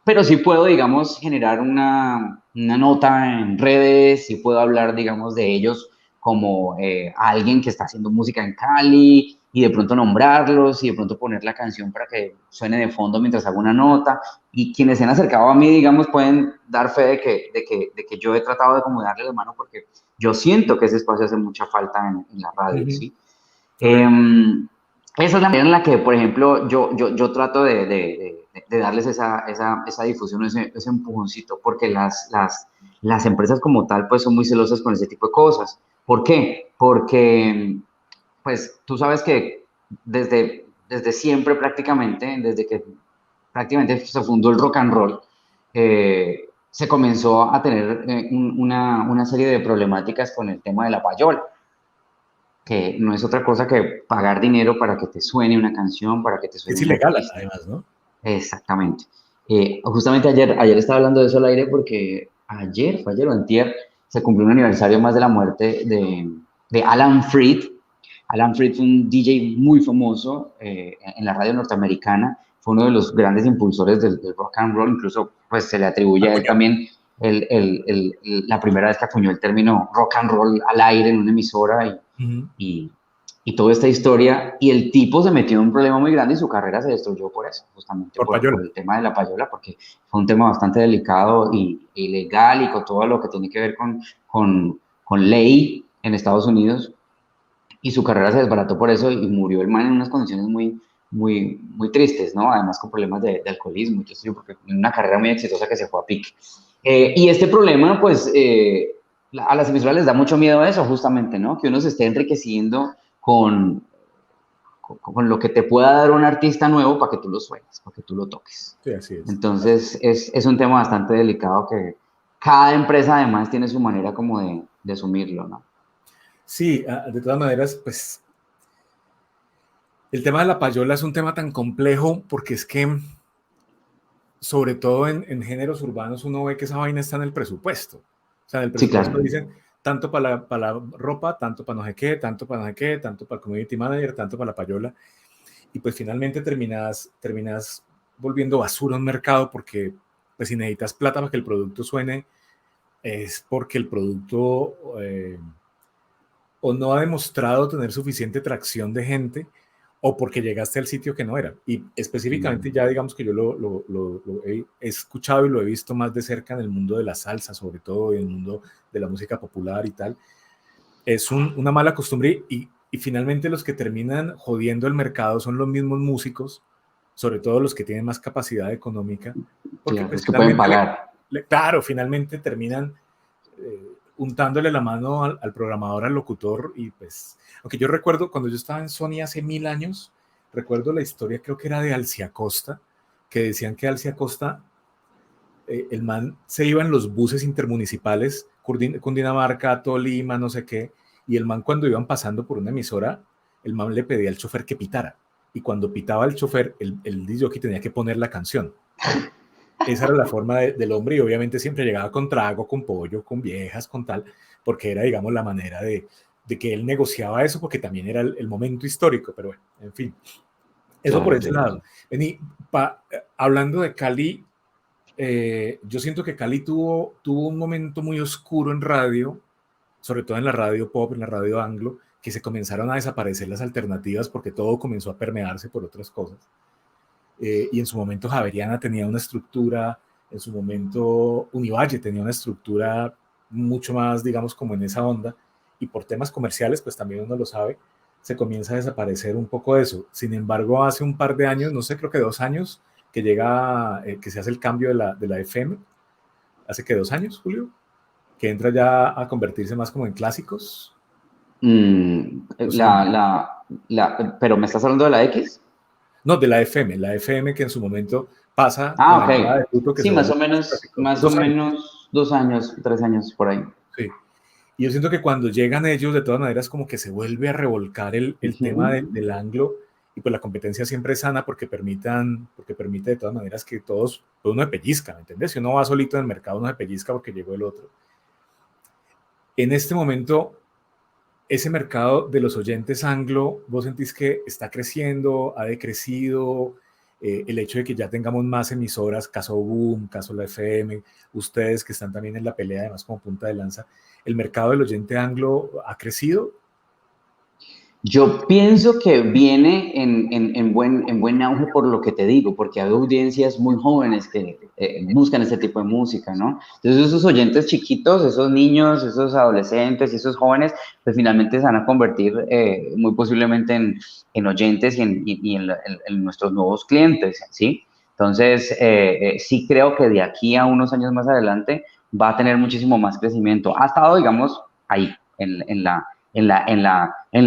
pero sí puedo, digamos, generar una nota en redes, sí puedo hablar, digamos, de ellos como alguien que está haciendo música en Cali y de pronto nombrarlos y de pronto poner la canción para que suene de fondo mientras hago una nota. Y quienes se han acercado a mí, digamos, pueden dar fe de que yo he tratado de como darle la mano porque yo siento que ese espacio hace mucha falta en la radio, Ujú. ¿sí? Ok. Esa es la manera en la que, por ejemplo, yo trato de darles esa difusión, ese empujoncito, porque las empresas como tal, pues son muy celosas con ese tipo de cosas. ¿Por qué? Porque, pues, tú sabes que desde siempre prácticamente, desde que prácticamente se fundó el rock and roll, se comenzó a tener una serie de problemáticas con el tema de la payola, que no es otra cosa que pagar dinero para que te suene una canción, para que te Es suene un ilegal, artista. además, ¿no? Exactamente. Justamente ayer estaba hablando de eso al aire porque fue ayer o antier, se cumplió un aniversario más de la muerte de Alan Freed. Alan Freed fue un DJ muy famoso en la radio norteamericana, fue uno de los grandes impulsores del rock and roll, incluso pues se le atribuye a él Acuñó. también la primera vez que acuñó el término rock and roll al aire en una emisora Ujú. y, y toda esta historia, y el tipo se metió en un problema muy grande y su carrera se destruyó por eso, justamente Por por payola. el tema de la payola, porque fue un tema bastante delicado y legal y con todo lo que tiene que ver con ley en Estados Unidos, y su carrera se desbarató por eso y murió el man en unas condiciones muy tristes, ¿no? Además con problemas de alcoholismo, yo sé, porque una carrera muy exitosa que se fue a pique. Y este problema, pues, a las emisoras les da mucho miedo a eso, justamente, ¿no? Que uno se esté enriqueciendo con, con lo que te pueda dar un artista nuevo para que tú lo sueñes, para que tú lo toques. Sí, así es. Entonces, es un tema bastante delicado que cada empresa además tiene su manera como de asumirlo, ¿no? Sí, de todas maneras, pues el tema de la payola es un tema tan complejo porque es que, sobre todo en géneros urbanos, uno ve que esa vaina está en el presupuesto. O sea, en el Sí, presupuesto claro. dicen tanto para la ropa, tanto para no sé qué, tanto para no sé qué, tanto para el community manager, tanto para la payola. Y pues finalmente terminas volviendo basura a un mercado porque pues si necesitas plata para que el producto suene, es porque el producto o no ha demostrado tener suficiente tracción de gente o porque llegaste al sitio que no era. Y específicamente ya digamos que yo lo he escuchado y lo he visto más de cerca en el mundo de la salsa, sobre todo, y en el mundo de la música popular y tal. Es una mala costumbre y finalmente los que terminan jodiendo el mercado son los mismos músicos, sobre todo los que tienen más capacidad económica, porque Claro, pues los que pueden finalmente, pagar. claro, finalmente terminan untándole la mano al programador, al locutor, y pues, aunque yo recuerdo cuando yo estaba en Sony hace 1000 años, recuerdo la historia, creo que era de Alcia Costa, que decían que Alcia Costa, el man se iba en los buses intermunicipales, Cundinamarca, Tolima, no sé qué, y el man cuando iban pasando por una emisora, el man le pedía al chofer que pitara, y cuando pitaba el chofer, el DJ tenía que poner la canción. Esa era la forma del hombre y obviamente siempre llegaba con trago, con pollo, con viejas, con tal, porque era, digamos, la manera de que él negociaba eso, porque también era el momento histórico, pero bueno, en fin, eso por Claro, ese claro. lado. Vení, hablando de Cali, yo siento que Cali tuvo un momento muy oscuro en radio, sobre todo en la radio pop, en la radio anglo, que se comenzaron a desaparecer las alternativas porque todo comenzó a permearse por otras cosas. Y en su momento Javeriana tenía una estructura, en su momento Univalle tenía una estructura mucho más, digamos, como en esa onda, y por temas comerciales, pues también uno lo sabe, se comienza a desaparecer un poco eso. Sin embargo, hace un par de años, no sé, creo que 2 años, que llega, que se hace el cambio de la FM, hace que 2 años, Julio, que entra ya a convertirse más como en clásicos. Mm, No sé cómo. pero ¿me estás hablando de la X? No, de la FM que en su momento pasa con Ah, la llegada de ok. Pluto que Sí, se vuelve más clásico. más o 2 años. menos 2 años, 3 años por ahí. Sí. Y yo siento que cuando llegan ellos, de todas maneras, como que se vuelve a revolcar el tema Ujú. del anglo, y pues la competencia siempre es sana porque permite de todas maneras que todos, pues uno se pellizca, ¿me entiendes? Si uno va solito en el mercado, uno se pellizca porque llegó el otro. En este momento, ese mercado de los oyentes anglo, ¿vos sentís que está creciendo, ha decrecido? El hecho de que ya tengamos más emisoras, caso Boom, caso la FM, ustedes que están también en la pelea, además como punta de lanza, ¿el mercado del oyente anglo ha crecido? Yo pienso que viene en buen auge por lo que te digo, porque hay audiencias muy jóvenes que buscan este tipo de música, ¿no? Entonces esos oyentes chiquitos, esos niños, esos adolescentes y esos jóvenes, pues finalmente se van a convertir muy posiblemente en oyentes y en nuestros nuevos clientes, ¿sí? Entonces, sí creo que de aquí a unos años más adelante va a tener muchísimo más crecimiento. Ha estado, digamos, ahí, en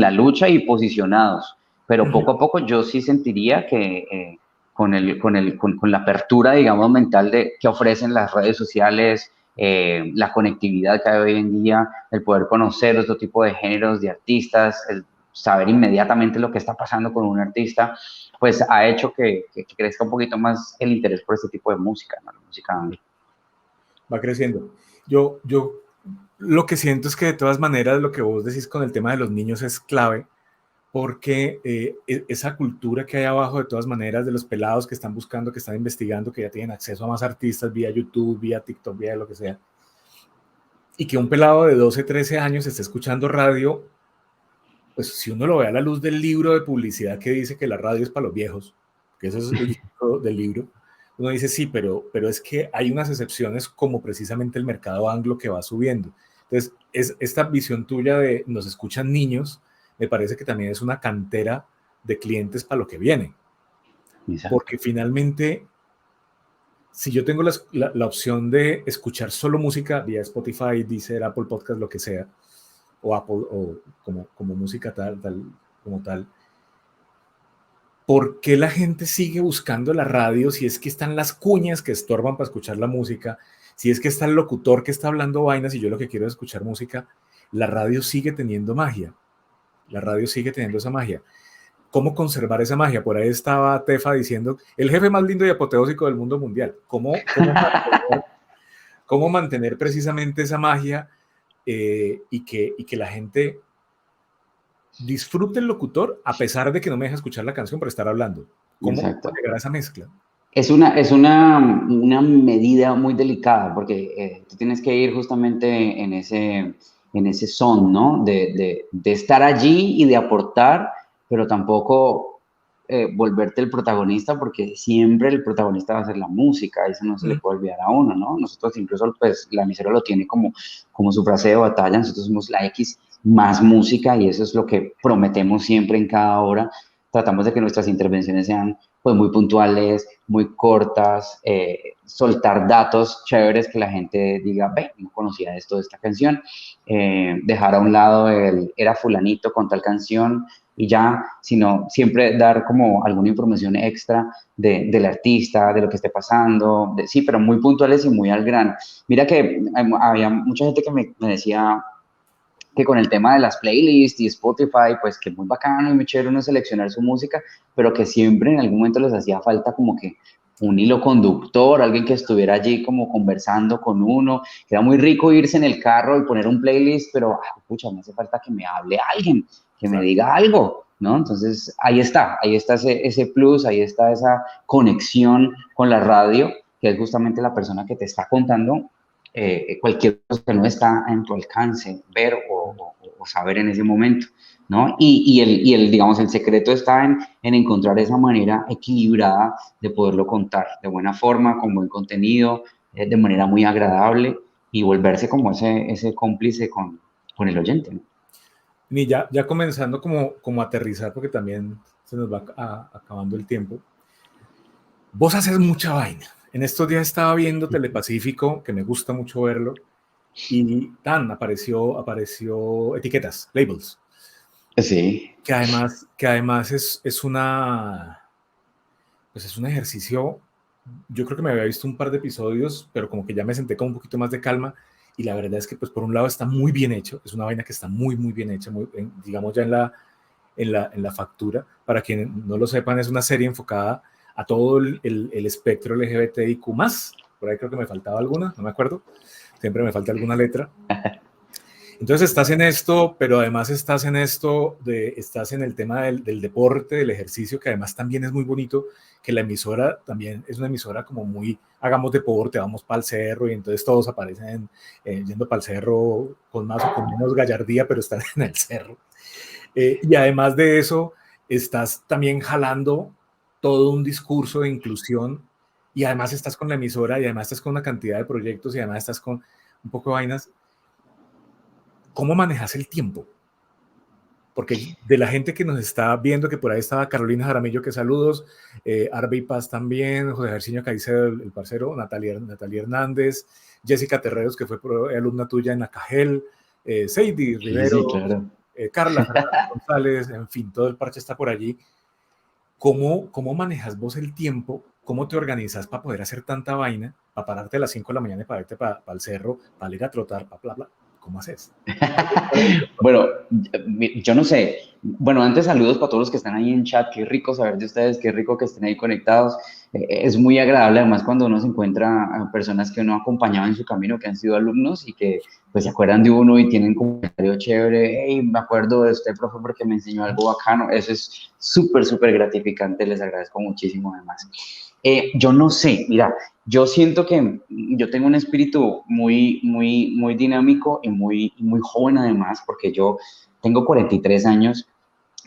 la lucha y posicionados. Pero Ujú. poco a poco yo sí sentiría que con la apertura, digamos, mental que ofrecen las redes sociales, la conectividad que hay hoy en día, el poder conocer otro tipo de géneros, de artistas, el saber inmediatamente lo que está pasando con un artista, pues ha hecho que crezca un poquito más el interés por este tipo de música, ¿no? La música anglo. Va creciendo. Yo lo que siento es que de todas maneras lo que vos decís con el tema de los niños es clave, porque esa cultura que hay abajo de todas maneras de los pelados que están buscando, que están investigando, que ya tienen acceso a más artistas vía YouTube, vía TikTok, vía lo que sea, y que un pelado de 12, 13 años esté escuchando radio, pues si uno lo ve a la luz del libro de publicidad que dice que la radio es para los viejos, que eso es el título del libro, uno dice sí, pero es que hay unas excepciones como precisamente el mercado anglo que va subiendo. Entonces, esta visión tuya de nos escuchan niños, me parece que también es una cantera de clientes para lo que viene. Exacto. Porque finalmente, si yo tengo la opción de escuchar solo música vía Spotify, Deezer, Apple Podcast, lo que sea, o Apple, o como música tal, como tal, ¿por qué la gente sigue buscando la radio si es que están las cuñas que estorban para escuchar la música? Si es que está el locutor que está hablando vainas y yo lo que quiero es escuchar música, la radio sigue teniendo magia. La radio sigue teniendo esa magia. ¿Cómo conservar esa magia? Por ahí estaba Tefa diciendo, el jefe más lindo y apoteósico del mundo mundial. ¿Cómo mantener precisamente esa magia y que la gente disfrute el locutor a pesar de que no me deja escuchar la canción por estar hablando? ¿Cómo Exacto. llegar a esa mezcla? Es una medida muy delicada porque tú tienes que ir justamente en ese son, ¿no? De estar allí y de aportar, pero tampoco volverte el protagonista porque siempre el protagonista va a ser la música, eso no se le puede olvidar a uno, ¿no? Nosotros incluso, pues, la emisora lo tiene como su frase de batalla, nosotros somos la X más música y eso es lo que prometemos siempre en cada hora. Tratamos de que nuestras intervenciones sean pues muy puntuales, muy cortas, soltar datos chéveres que la gente diga, ve, no conocía esto de esta canción, dejar a un lado el era fulanito con tal canción y ya, sino siempre dar como alguna información extra del artista, de lo que esté pasando, sí, pero muy puntuales y muy al grano. Mira que había mucha gente que me decía que con el tema de las playlists y Spotify, pues que muy bacano y muy chévere uno seleccionar su música, pero que siempre en algún momento les hacía falta como que un hilo conductor, alguien que estuviera allí como conversando con uno, que era muy rico irse en el carro y poner un playlist, pero, pucha, me hace falta que me hable alguien, que me diga algo, ¿no? Entonces, ahí está ese plus, ahí está esa conexión con la radio, que es justamente la persona que te está contando cualquier cosa que no está en tu alcance ver o saber en ese momento, ¿no? Digamos, el secreto está en encontrar esa manera equilibrada de poderlo contar de buena forma, con buen contenido, de manera muy agradable y volverse como ese cómplice con el oyente, ¿no? Ni ya comenzando como a aterrizar, porque también se nos va acabando el tiempo. Vos haces mucha vaina. En estos días estaba viendo Telepacífico, que me gusta mucho verlo, y apareció etiquetas, labels. Sí. Que además es pues es un ejercicio. Yo creo que me había visto un par de episodios, pero como que ya me senté con un poquito más de calma. Y la verdad es que, pues, por un lado está muy bien hecho. Es una vaina que está muy, muy bien hecha, digamos ya en la factura. Para quienes no lo sepan, es una serie enfocada a todo el espectro LGBTIQ+. Por ahí creo que me faltaba alguna, no me acuerdo. Siempre me falta alguna letra. Entonces estás en esto, pero además estás en el tema del deporte, del ejercicio, que además también es muy bonito, que la emisora también es una emisora como muy, hagamos deporte, vamos para el cerro, y entonces todos aparecen yendo para el cerro con más o con menos gallardía, pero están en el cerro. Y además de eso, estás también jalando todo un discurso de inclusión, y además estás con la emisora, y además estás con una cantidad de proyectos, y además estás con un poco de vainas. ¿Cómo manejas el tiempo? Porque de la gente que nos está viendo, que por ahí estaba Carolina Jaramillo, que saludos, Arby Paz también, José Jerciño Caicedo, el parcero, Natalia Hernández, Jessica Terreros, que fue alumna tuya en Acajel, Seidy Rivero, Sí, claro. Carla González, en fin, todo el parche está por allí. ¿Cómo manejas vos el tiempo? ¿Cómo te organizas para poder hacer tanta vaina? Para pararte a las 5 de la mañana y para irte para el cerro, para ir a trotar, para bla, bla. ¿Cómo haces? Bueno, yo no sé. Bueno, antes saludos para todos los que están ahí en chat. Qué rico saber de ustedes, qué rico que estén ahí conectados. Es muy agradable además cuando uno se encuentra a personas que uno ha acompañado en su camino, que han sido alumnos y que pues se acuerdan de uno y tienen un comentario chévere. Hey, me acuerdo de usted, profe, porque me enseñó algo bacano. Eso es súper, súper gratificante. Les agradezco muchísimo además. Yo no sé, mira, yo siento que yo tengo un espíritu muy, muy, muy dinámico y muy joven además, porque yo tengo 43 años,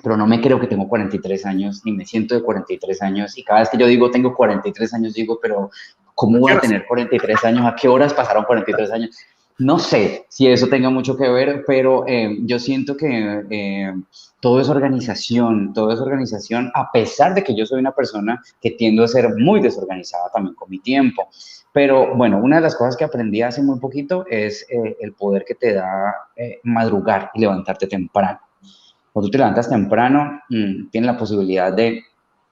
pero no me creo que tengo 43 años, ni me siento de 43 años. Y cada vez que yo digo tengo 43 años, digo, pero ¿cómo voy a tener 43 años? ¿A qué horas pasaron 43 años? No sé si eso tenga mucho que ver, pero yo siento que todo es organización, a pesar de que yo soy una persona que tiendo a ser muy desorganizada también con mi tiempo. Pero bueno, una de las cosas que aprendí hace muy poquito es el poder que te da madrugar y levantarte temprano. Cuando tú te levantas temprano, tienes la posibilidad de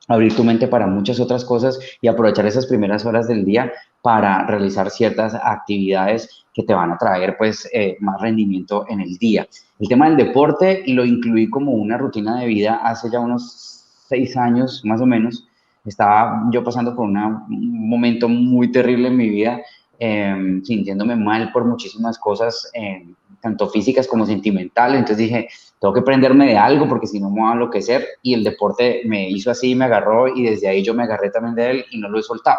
abrir tu mente para muchas otras cosas y aprovechar esas primeras horas del día para realizar ciertas actividades que te van a traer pues más rendimiento en el día. El tema del deporte lo incluí como una rutina de vida hace ya unos 6 años más o menos. Estaba yo pasando por un momento muy terrible en mi vida, sintiéndome mal por muchísimas cosas, tanto físicas como sentimentales. Entonces dije, tengo que prenderme de algo porque si no me voy a enloquecer, y el deporte me hizo así, me agarró y desde ahí yo me agarré también de él y no lo he soltado.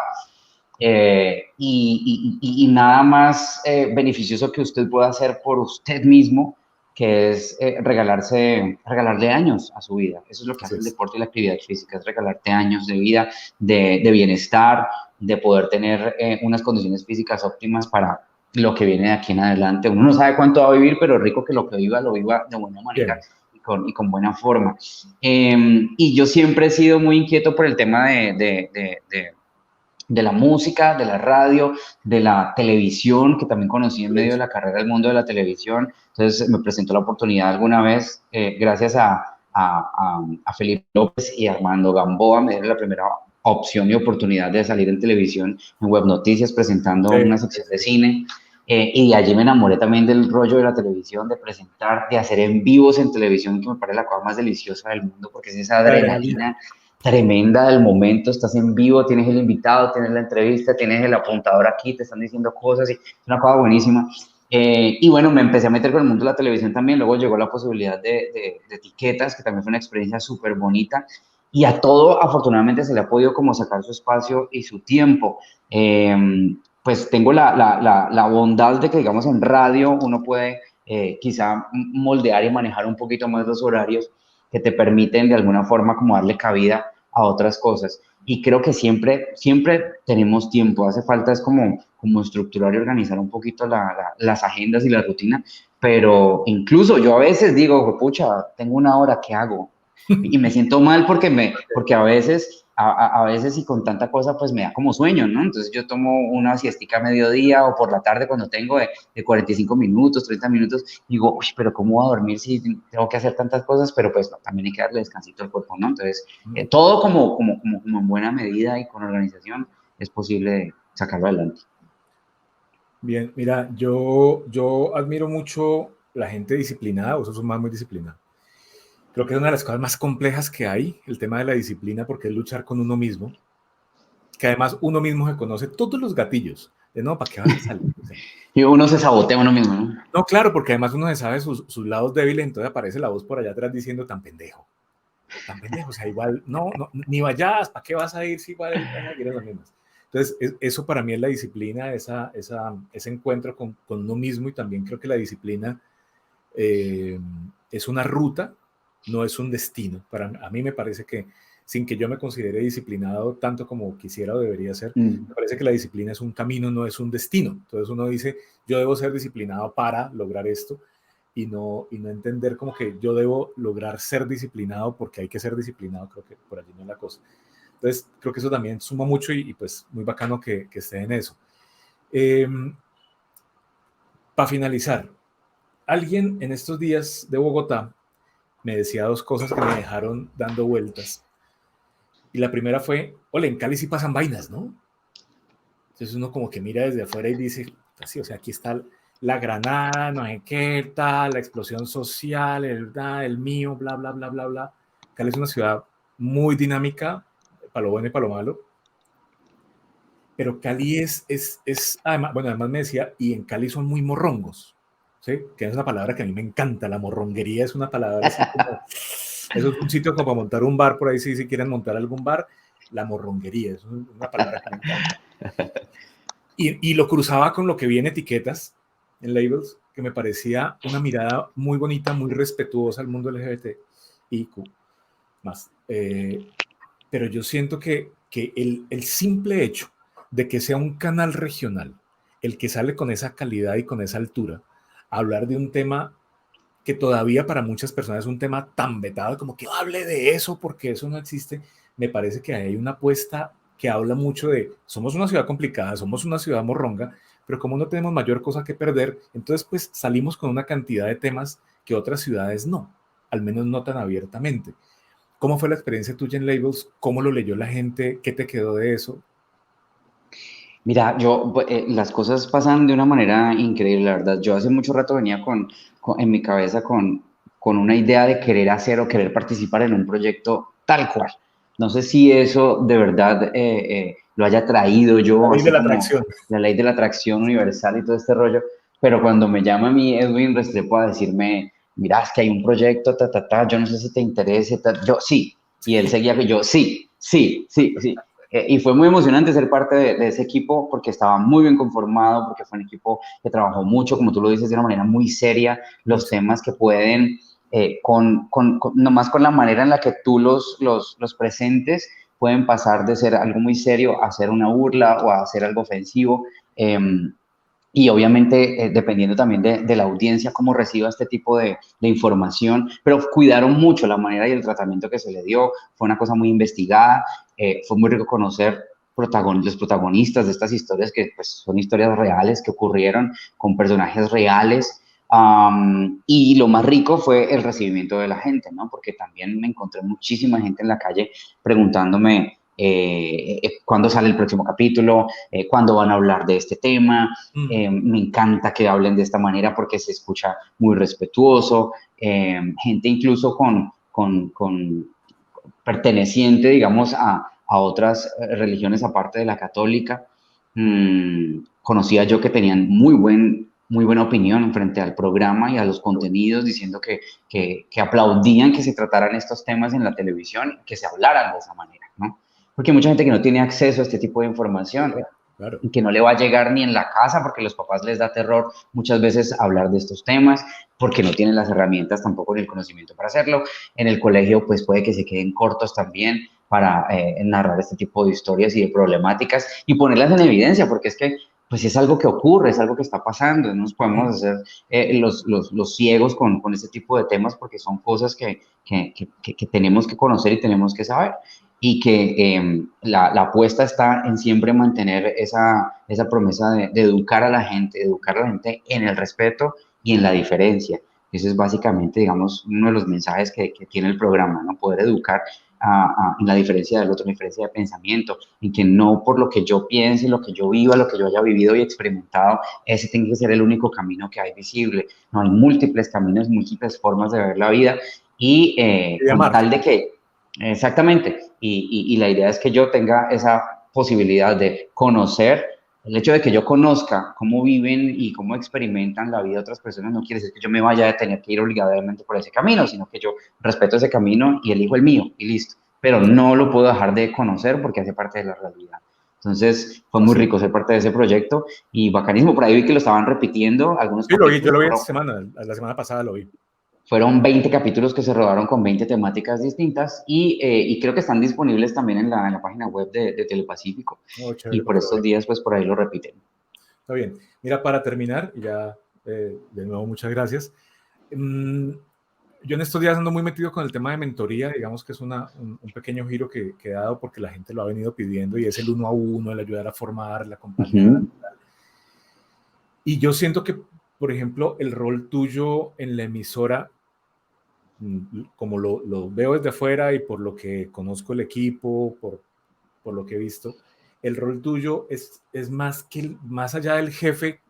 Y nada más beneficioso que usted pueda hacer por usted mismo, que es regalarle años a su vida. Eso es lo que Así hace el es. deporte y la actividad física, es regalarte años de vida, de bienestar, de poder tener unas condiciones físicas óptimas para lo que viene de aquí en adelante. Uno no sabe cuánto va a vivir, pero es rico que lo que viva lo viva de buena manera Bien. y con buena forma. Y yo siempre he sido muy inquieto por el tema de la música, de la radio, de la televisión, que también conocí en medio de la carrera del mundo de la televisión. Entonces me presentó la oportunidad alguna vez, gracias a Felipe López y Armando Gamboa, me dieron la primera opción y oportunidad de salir en televisión, en Web Noticias, presentando Sí, una sí, sección de sí. cine. Y de allí me enamoré también del rollo de la televisión, de presentar, de hacer en vivos en televisión, que me parece la cosa más deliciosa del mundo, porque es esa La adrenalina. adrenalina tremenda del momento, estás en vivo, tienes el invitado, tienes la entrevista, tienes el apuntador aquí, te están diciendo cosas y es una cosa buenísima. Y bueno, me empecé a meter con el mundo de la televisión también, luego llegó la posibilidad de etiquetas, que también fue una experiencia súper bonita, y a todo afortunadamente se le ha podido como sacar su espacio y su tiempo. Pues tengo la bondad de que, digamos, en radio uno puede quizá moldear y manejar un poquito más los horarios que te permiten de alguna forma como darle cabida a otras cosas. Y creo que siempre, siempre tenemos tiempo, hace falta es como estructurar y organizar un poquito las agendas y la rutina, pero incluso yo a veces digo, pucha, tengo una hora, ¿qué hago? Y me siento mal porque a veces y con tanta cosa pues me da como sueño, ¿no? Entonces yo tomo una siestica a mediodía o por la tarde cuando tengo de 45 minutos, 30 minutos, digo, uy, pero ¿cómo voy a dormir si tengo que hacer tantas cosas? Pero pues no, también hay que darle descansito al cuerpo, ¿no? Entonces, todo como en buena medida y con organización es posible sacarlo adelante. Bien, mira, yo admiro mucho la gente disciplinada, vos sos más muy disciplinado. Creo que es una de las cosas más complejas que hay, el tema de la disciplina, porque es luchar con uno mismo, que además uno mismo se conoce todos los gatillos, de no, ¿para qué vas a salir? O sea, Y uno se sabotea a uno mismo, ¿no? no, claro, porque además uno se sabe sus lados débiles, entonces aparece la voz por allá atrás diciendo tan pendejo, o sea, igual, no, no ni vayas, ¿para qué vas a ir si igual vas a seguir en las mismas? Entonces, eso para mí es la disciplina, ese encuentro con uno mismo, y también creo que la disciplina eh, es una ruta, no es un destino. A mí me parece que, sin que yo me considere disciplinado tanto como quisiera o debería ser, me Mm. parece que la disciplina es un camino, no es un destino. Entonces uno dice, yo debo ser disciplinado para lograr esto, y no entender como que yo debo lograr ser disciplinado porque hay que ser disciplinado. Creo que por allí no es la cosa. Entonces creo que eso también suma mucho, y pues muy bacano que esté en eso. Para finalizar, alguien en estos días de Bogotá me decía dos cosas que me dejaron dando vueltas. Y la primera fue, hola, en Cali sí pasan vainas, ¿no? Entonces uno como que mira desde afuera y dice, así, o sea, aquí está la granada, no sé qué, tal, la explosión social, el mío, bla, bla, bla, bla, bla. Cali es una ciudad muy dinámica, para lo bueno y para lo malo. Pero Cali además, bueno, además me decía, y en Cali son muy morrongos, ¿sí? Que es una palabra que a mí me encanta, la morronguería es una palabra así como, eso es un sitio como para montar un bar por ahí, si quieren montar algún bar, la morronguería, es una palabra que me encanta. Y lo cruzaba con lo que vi en etiquetas, en labels, que me parecía una mirada muy bonita, muy respetuosa al mundo LGBTIQ+. Pero yo siento que el simple hecho de que sea un canal regional, el que sale con esa calidad y con esa altura, a hablar de un tema que todavía para muchas personas es un tema tan vetado como que hable de eso porque eso no existe, me parece que hay una apuesta que habla mucho de somos una ciudad complicada, somos una ciudad morronga, pero como no tenemos mayor cosa que perder, entonces pues salimos con una cantidad de temas que otras ciudades no, al menos no tan abiertamente. ¿Cómo fue la experiencia tuya en Labels? ¿Cómo lo leyó la gente? ¿Qué te quedó de eso? Mira, las cosas pasan de una manera increíble, la verdad. Yo hace mucho rato venía en mi cabeza con una idea de querer hacer o querer participar en un proyecto tal cual. No sé si eso de verdad lo haya traído La yo, ley de así la como atracción. la ley de la atracción universal y todo este rollo, pero cuando me llama a mí Edwin Restrepo a decirme, mira, es que hay un proyecto, yo no sé si te interese, yo sí, y él seguía que yo sí, sí, sí, sí. Y fue muy emocionante ser parte de ese equipo porque estaba muy bien conformado, porque fue un equipo que trabajó mucho, como tú lo dices, de una manera muy seria, Muy los serio. temas que pueden, nomás con la manera en la que tú los presentes, pueden pasar de ser algo muy serio a ser una burla o a ser algo ofensivo. Y obviamente, dependiendo también de la audiencia, cómo reciba este tipo de información, pero cuidaron mucho la manera y el tratamiento que se le dio, fue una cosa muy investigada, fue muy rico conocer los protagonistas de estas historias que pues, son historias reales que ocurrieron con personajes reales. Y lo más rico fue el recibimiento de la gente, ¿no? Porque también me encontré muchísima gente en la calle preguntándome cuándo sale el próximo capítulo, cuándo van a hablar de este tema. Me encanta que hablen de esta manera porque se escucha muy respetuoso. Gente incluso con perteneciente, digamos, a otras religiones aparte de la católica. Conocía yo que tenían muy buena opinión frente al programa y a los contenidos, diciendo que aplaudían que se trataran estos temas en la televisión, que se hablaran de esa manera, ¿no? Porque hay mucha gente que no tiene acceso a este tipo de Sí, información claro, claro. y que no le va a llegar ni en la casa porque los papás les da terror muchas veces hablar de estos temas porque no tienen las herramientas tampoco ni el conocimiento para hacerlo. En el colegio pues puede que se queden cortos también para narrar este tipo de historias y de problemáticas y ponerlas en evidencia porque es que pues es algo que ocurre, es algo que está pasando, no nos podemos hacer los ciegos con este tipo de temas porque son cosas que tenemos que conocer y tenemos que saber y que la apuesta está en siempre mantener esa promesa de educar a la gente en el respeto y en la diferencia. Ese es básicamente, digamos, uno de los mensajes que tiene el programa, ¿no? Poder educar en la diferencia del otro, en la diferencia de pensamiento, en que no por lo que yo piense, lo que yo viva, lo que yo haya vivido y experimentado, ese tiene que ser el único camino que hay visible. No, hay múltiples caminos, múltiples formas de ver la vida y Y de con amar. tal de que exactamente. Y la idea es que yo tenga esa posibilidad de conocer. El hecho de que yo conozca cómo viven y cómo experimentan la vida de otras personas no quiere decir que yo me vaya a tener que ir obligadamente por ese camino, sino que yo respeto ese camino y elijo el mío y listo. Pero no lo puedo dejar de conocer porque hace parte de la realidad. Entonces fue muy Así. rico ser parte de ese proyecto y bacanísimo. Por ahí vi que lo estaban repitiendo algunos Sí, lo vi, yo capítulos. lo vi esta semana, la semana pasada lo vi. Fueron 20 capítulos que se rodaron con 20 temáticas distintas y creo que están disponibles también en la página web de Telepacífico. Oh, Y chévere, por porque lo estos vi. días, pues por ahí lo repiten. Está bien. Mira, para terminar, y ya de nuevo muchas gracias. Mm, yo en estos días ando muy metido con el tema de mentoría, digamos que es un pequeño giro que he dado porque la gente lo ha venido pidiendo y es el uno a uno, el ayudar a formar, el acompañar. Ujú. Y yo siento que, por ejemplo, el rol tuyo en la emisora como lo veo desde afuera y por lo que conozco el equipo, por lo que he visto, el rol tuyo es más allá del jefe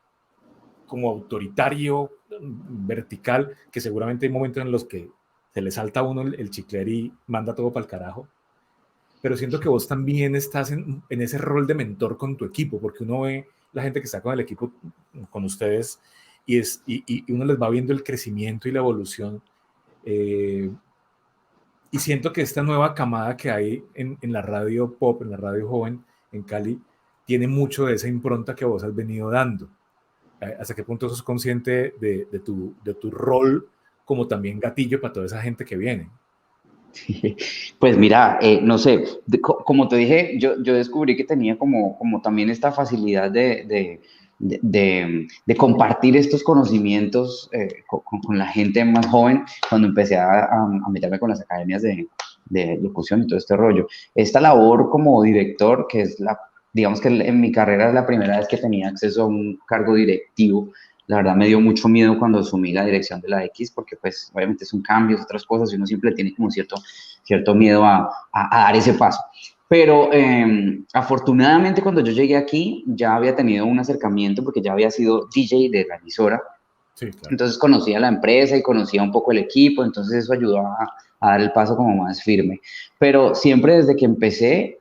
como autoritario, vertical, que seguramente hay momentos en los que se le salta a uno el chicler y manda todo para el carajo. Pero siento que vos también estás en ese rol de mentor con tu equipo, porque uno ve la gente que está con el equipo, con ustedes, y uno les va viendo el crecimiento y la evolución. Y siento que esta nueva camada que hay en la radio pop, en la radio joven, en Cali, tiene mucho de esa impronta que vos has venido dando. ¿Hasta qué punto sos consciente de tu rol como también gatillo para toda esa gente que viene? Pues mira, no sé, como te dije, yo descubrí que tenía como también esta facilidad de compartir estos conocimientos con la gente más joven cuando empecé a meterme con las academias de locución y todo este rollo. Esta labor como director, que es digamos que en mi carrera es la primera vez que tenía acceso a un cargo directivo. La verdad me dio mucho miedo cuando asumí la dirección de la X, porque pues obviamente son cambios, otras cosas, y uno siempre tiene como cierto miedo a dar ese paso. Pero afortunadamente cuando yo llegué aquí ya había tenido un acercamiento porque ya había sido DJ de la emisora. Sí, claro. Entonces conocía la empresa y conocía un poco el equipo, entonces eso ayudó a dar el paso como más firme. Pero siempre desde que empecé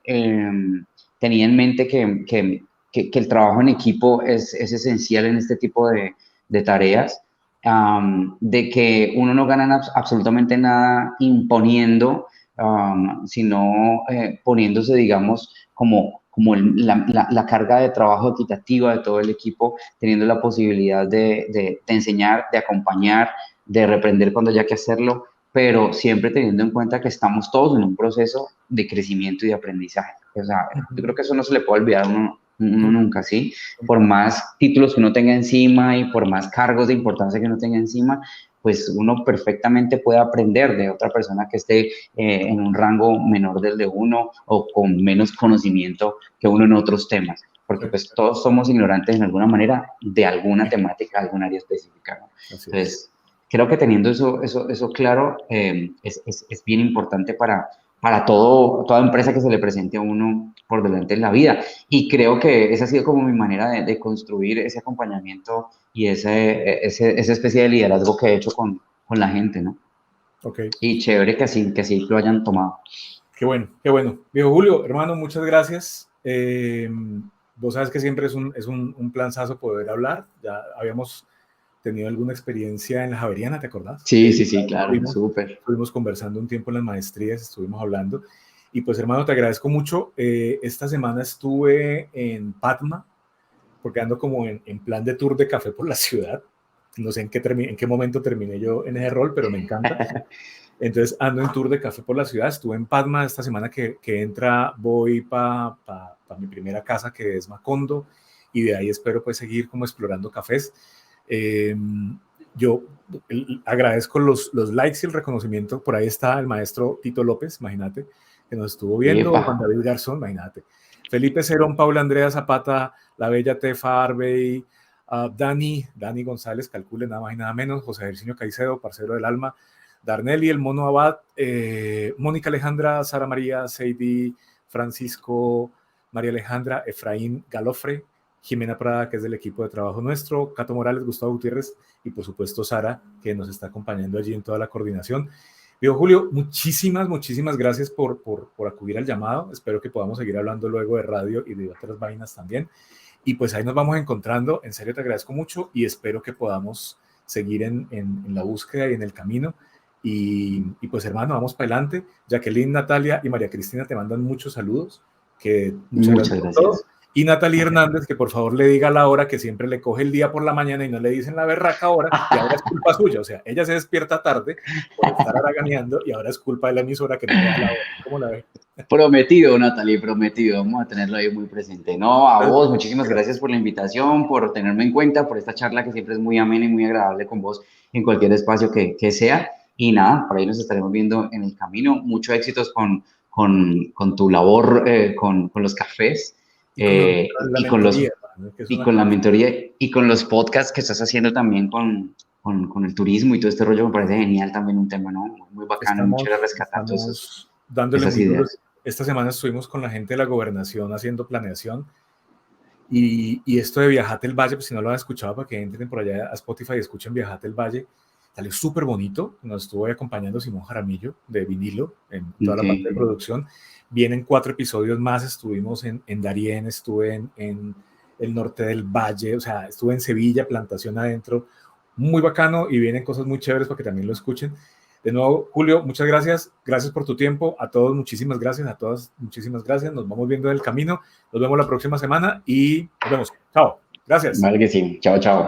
tenía en mente que el trabajo en equipo es esencial en este tipo de tareas, de que uno no gana absolutamente nada imponiendo, sino poniéndose, digamos, como la carga de trabajo equitativa de todo el equipo, teniendo la posibilidad de enseñar, de acompañar, de reprender cuando haya que hacerlo, pero siempre teniendo en cuenta que estamos todos en un proceso de crecimiento y de aprendizaje. O sea, yo creo que eso no se le puede olvidar a uno nunca, ¿sí? Por más títulos que uno tenga encima y por más cargos de importancia que uno tenga encima, pues uno perfectamente puede aprender de otra persona que esté en un rango menor del de uno o con menos conocimiento que uno en otros temas, porque pues todos somos ignorantes en alguna manera de alguna temática, alguna área específica, ¿no? Entonces, creo que teniendo eso claro es bien importante para toda empresa que se le presente a uno por delante en la vida. Y creo que esa ha sido como mi manera de construir ese acompañamiento y esa especie de liderazgo que he hecho con la gente, ¿no? Okay. Y chévere que así lo hayan tomado. Qué bueno, qué bueno. Viejo Julio, hermano, muchas gracias. Vos sabes que siempre es un planzazo poder hablar. Ya habíamos tenido alguna experiencia en la Javeriana, ¿te acordás? Sí, claro, súper. Estuvimos conversando un tiempo en las maestrías, estuvimos hablando. Y pues, hermano, te agradezco mucho. Esta semana estuve en Patma, porque ando como en plan de tour de café por la ciudad. No sé en qué momento terminé yo en ese rol, pero me encanta. Entonces ando en tour de café por la ciudad. Estuve en Padma esta semana que entra, voy para mi primera casa, que es Macondo, y de ahí espero pues seguir como explorando cafés. Yo agradezco los likes y el reconocimiento. Por ahí está el maestro Tito López, imagínate, que nos estuvo viendo. Epa. Juan David Garzón, imagínate. Felipe Cerón, Paula Andrea Zapata, la bella Tefa Arbey, Dani González, calcule nada más y nada menos, José Virginio Caicedo, parcero del alma, Darnelli, el Mono Abad, Mónica Alejandra, Sara María, Seidi, Francisco, María Alejandra, Efraín Galofre, Jimena Prada, que es del equipo de trabajo nuestro, Cato Morales, Gustavo Gutiérrez y por supuesto Sara, que nos está acompañando allí en toda la coordinación. Digo, Julio, muchísimas gracias por acudir al llamado. Espero que podamos seguir hablando luego de radio y de otras vainas también. Y pues ahí nos vamos encontrando. En serio, te agradezco mucho y espero que podamos seguir en la búsqueda y en el camino. Y pues hermano, vamos para adelante. Jacqueline, Natalia y María Cristina te mandan muchos saludos. Muchas gracias por todo. Y Natalie Hernández, que por favor le diga a la hora que siempre le coge el día por la mañana y no le dicen la berraca hora, y ahora es culpa suya. O sea, ella se despierta tarde por estar haraganeando y ahora es culpa de la emisora que no le da la hora. ¿Cómo la ve? Prometido, Natalie, prometido. Vamos a tenerlo ahí muy presente. No, a vos, muchísimas gracias por la invitación, por tenerme en cuenta, por esta charla que siempre es muy amena y muy agradable con vos en cualquier espacio que sea. Y nada, por ahí nos estaremos viendo en el camino. Muchos éxitos con tu labor, con los cafés. Y con la mentoría y con los podcasts que estás haciendo también con con el turismo y todo este rollo me parece genial también un tema, ¿no? Muy bacano, muy chévere rescatar todas dándole esas muy duro. ideas. Esta semana estuvimos con la gente de la gobernación haciendo planeación y esto de Viajate el Valle, pues si no lo han escuchado, para que entren por allá a Spotify y escuchen Viajate el Valle, salió súper bonito. Nos estuvo acompañando Simón Jaramillo de Vinilo en toda la parte de Okay. producción. Vienen 4 episodios más, estuvimos en Darién, estuve en el norte del Valle, o sea, estuve en Sevilla, Plantación adentro, muy bacano y vienen cosas muy chéveres para que también lo escuchen. De nuevo, Julio, muchas gracias. Gracias por tu tiempo. A todos, muchísimas gracias. A todas, muchísimas gracias. Nos vamos viendo en el camino. Nos vemos la próxima semana y nos vemos. Chao. Gracias. Vale que sí. Chao, chao.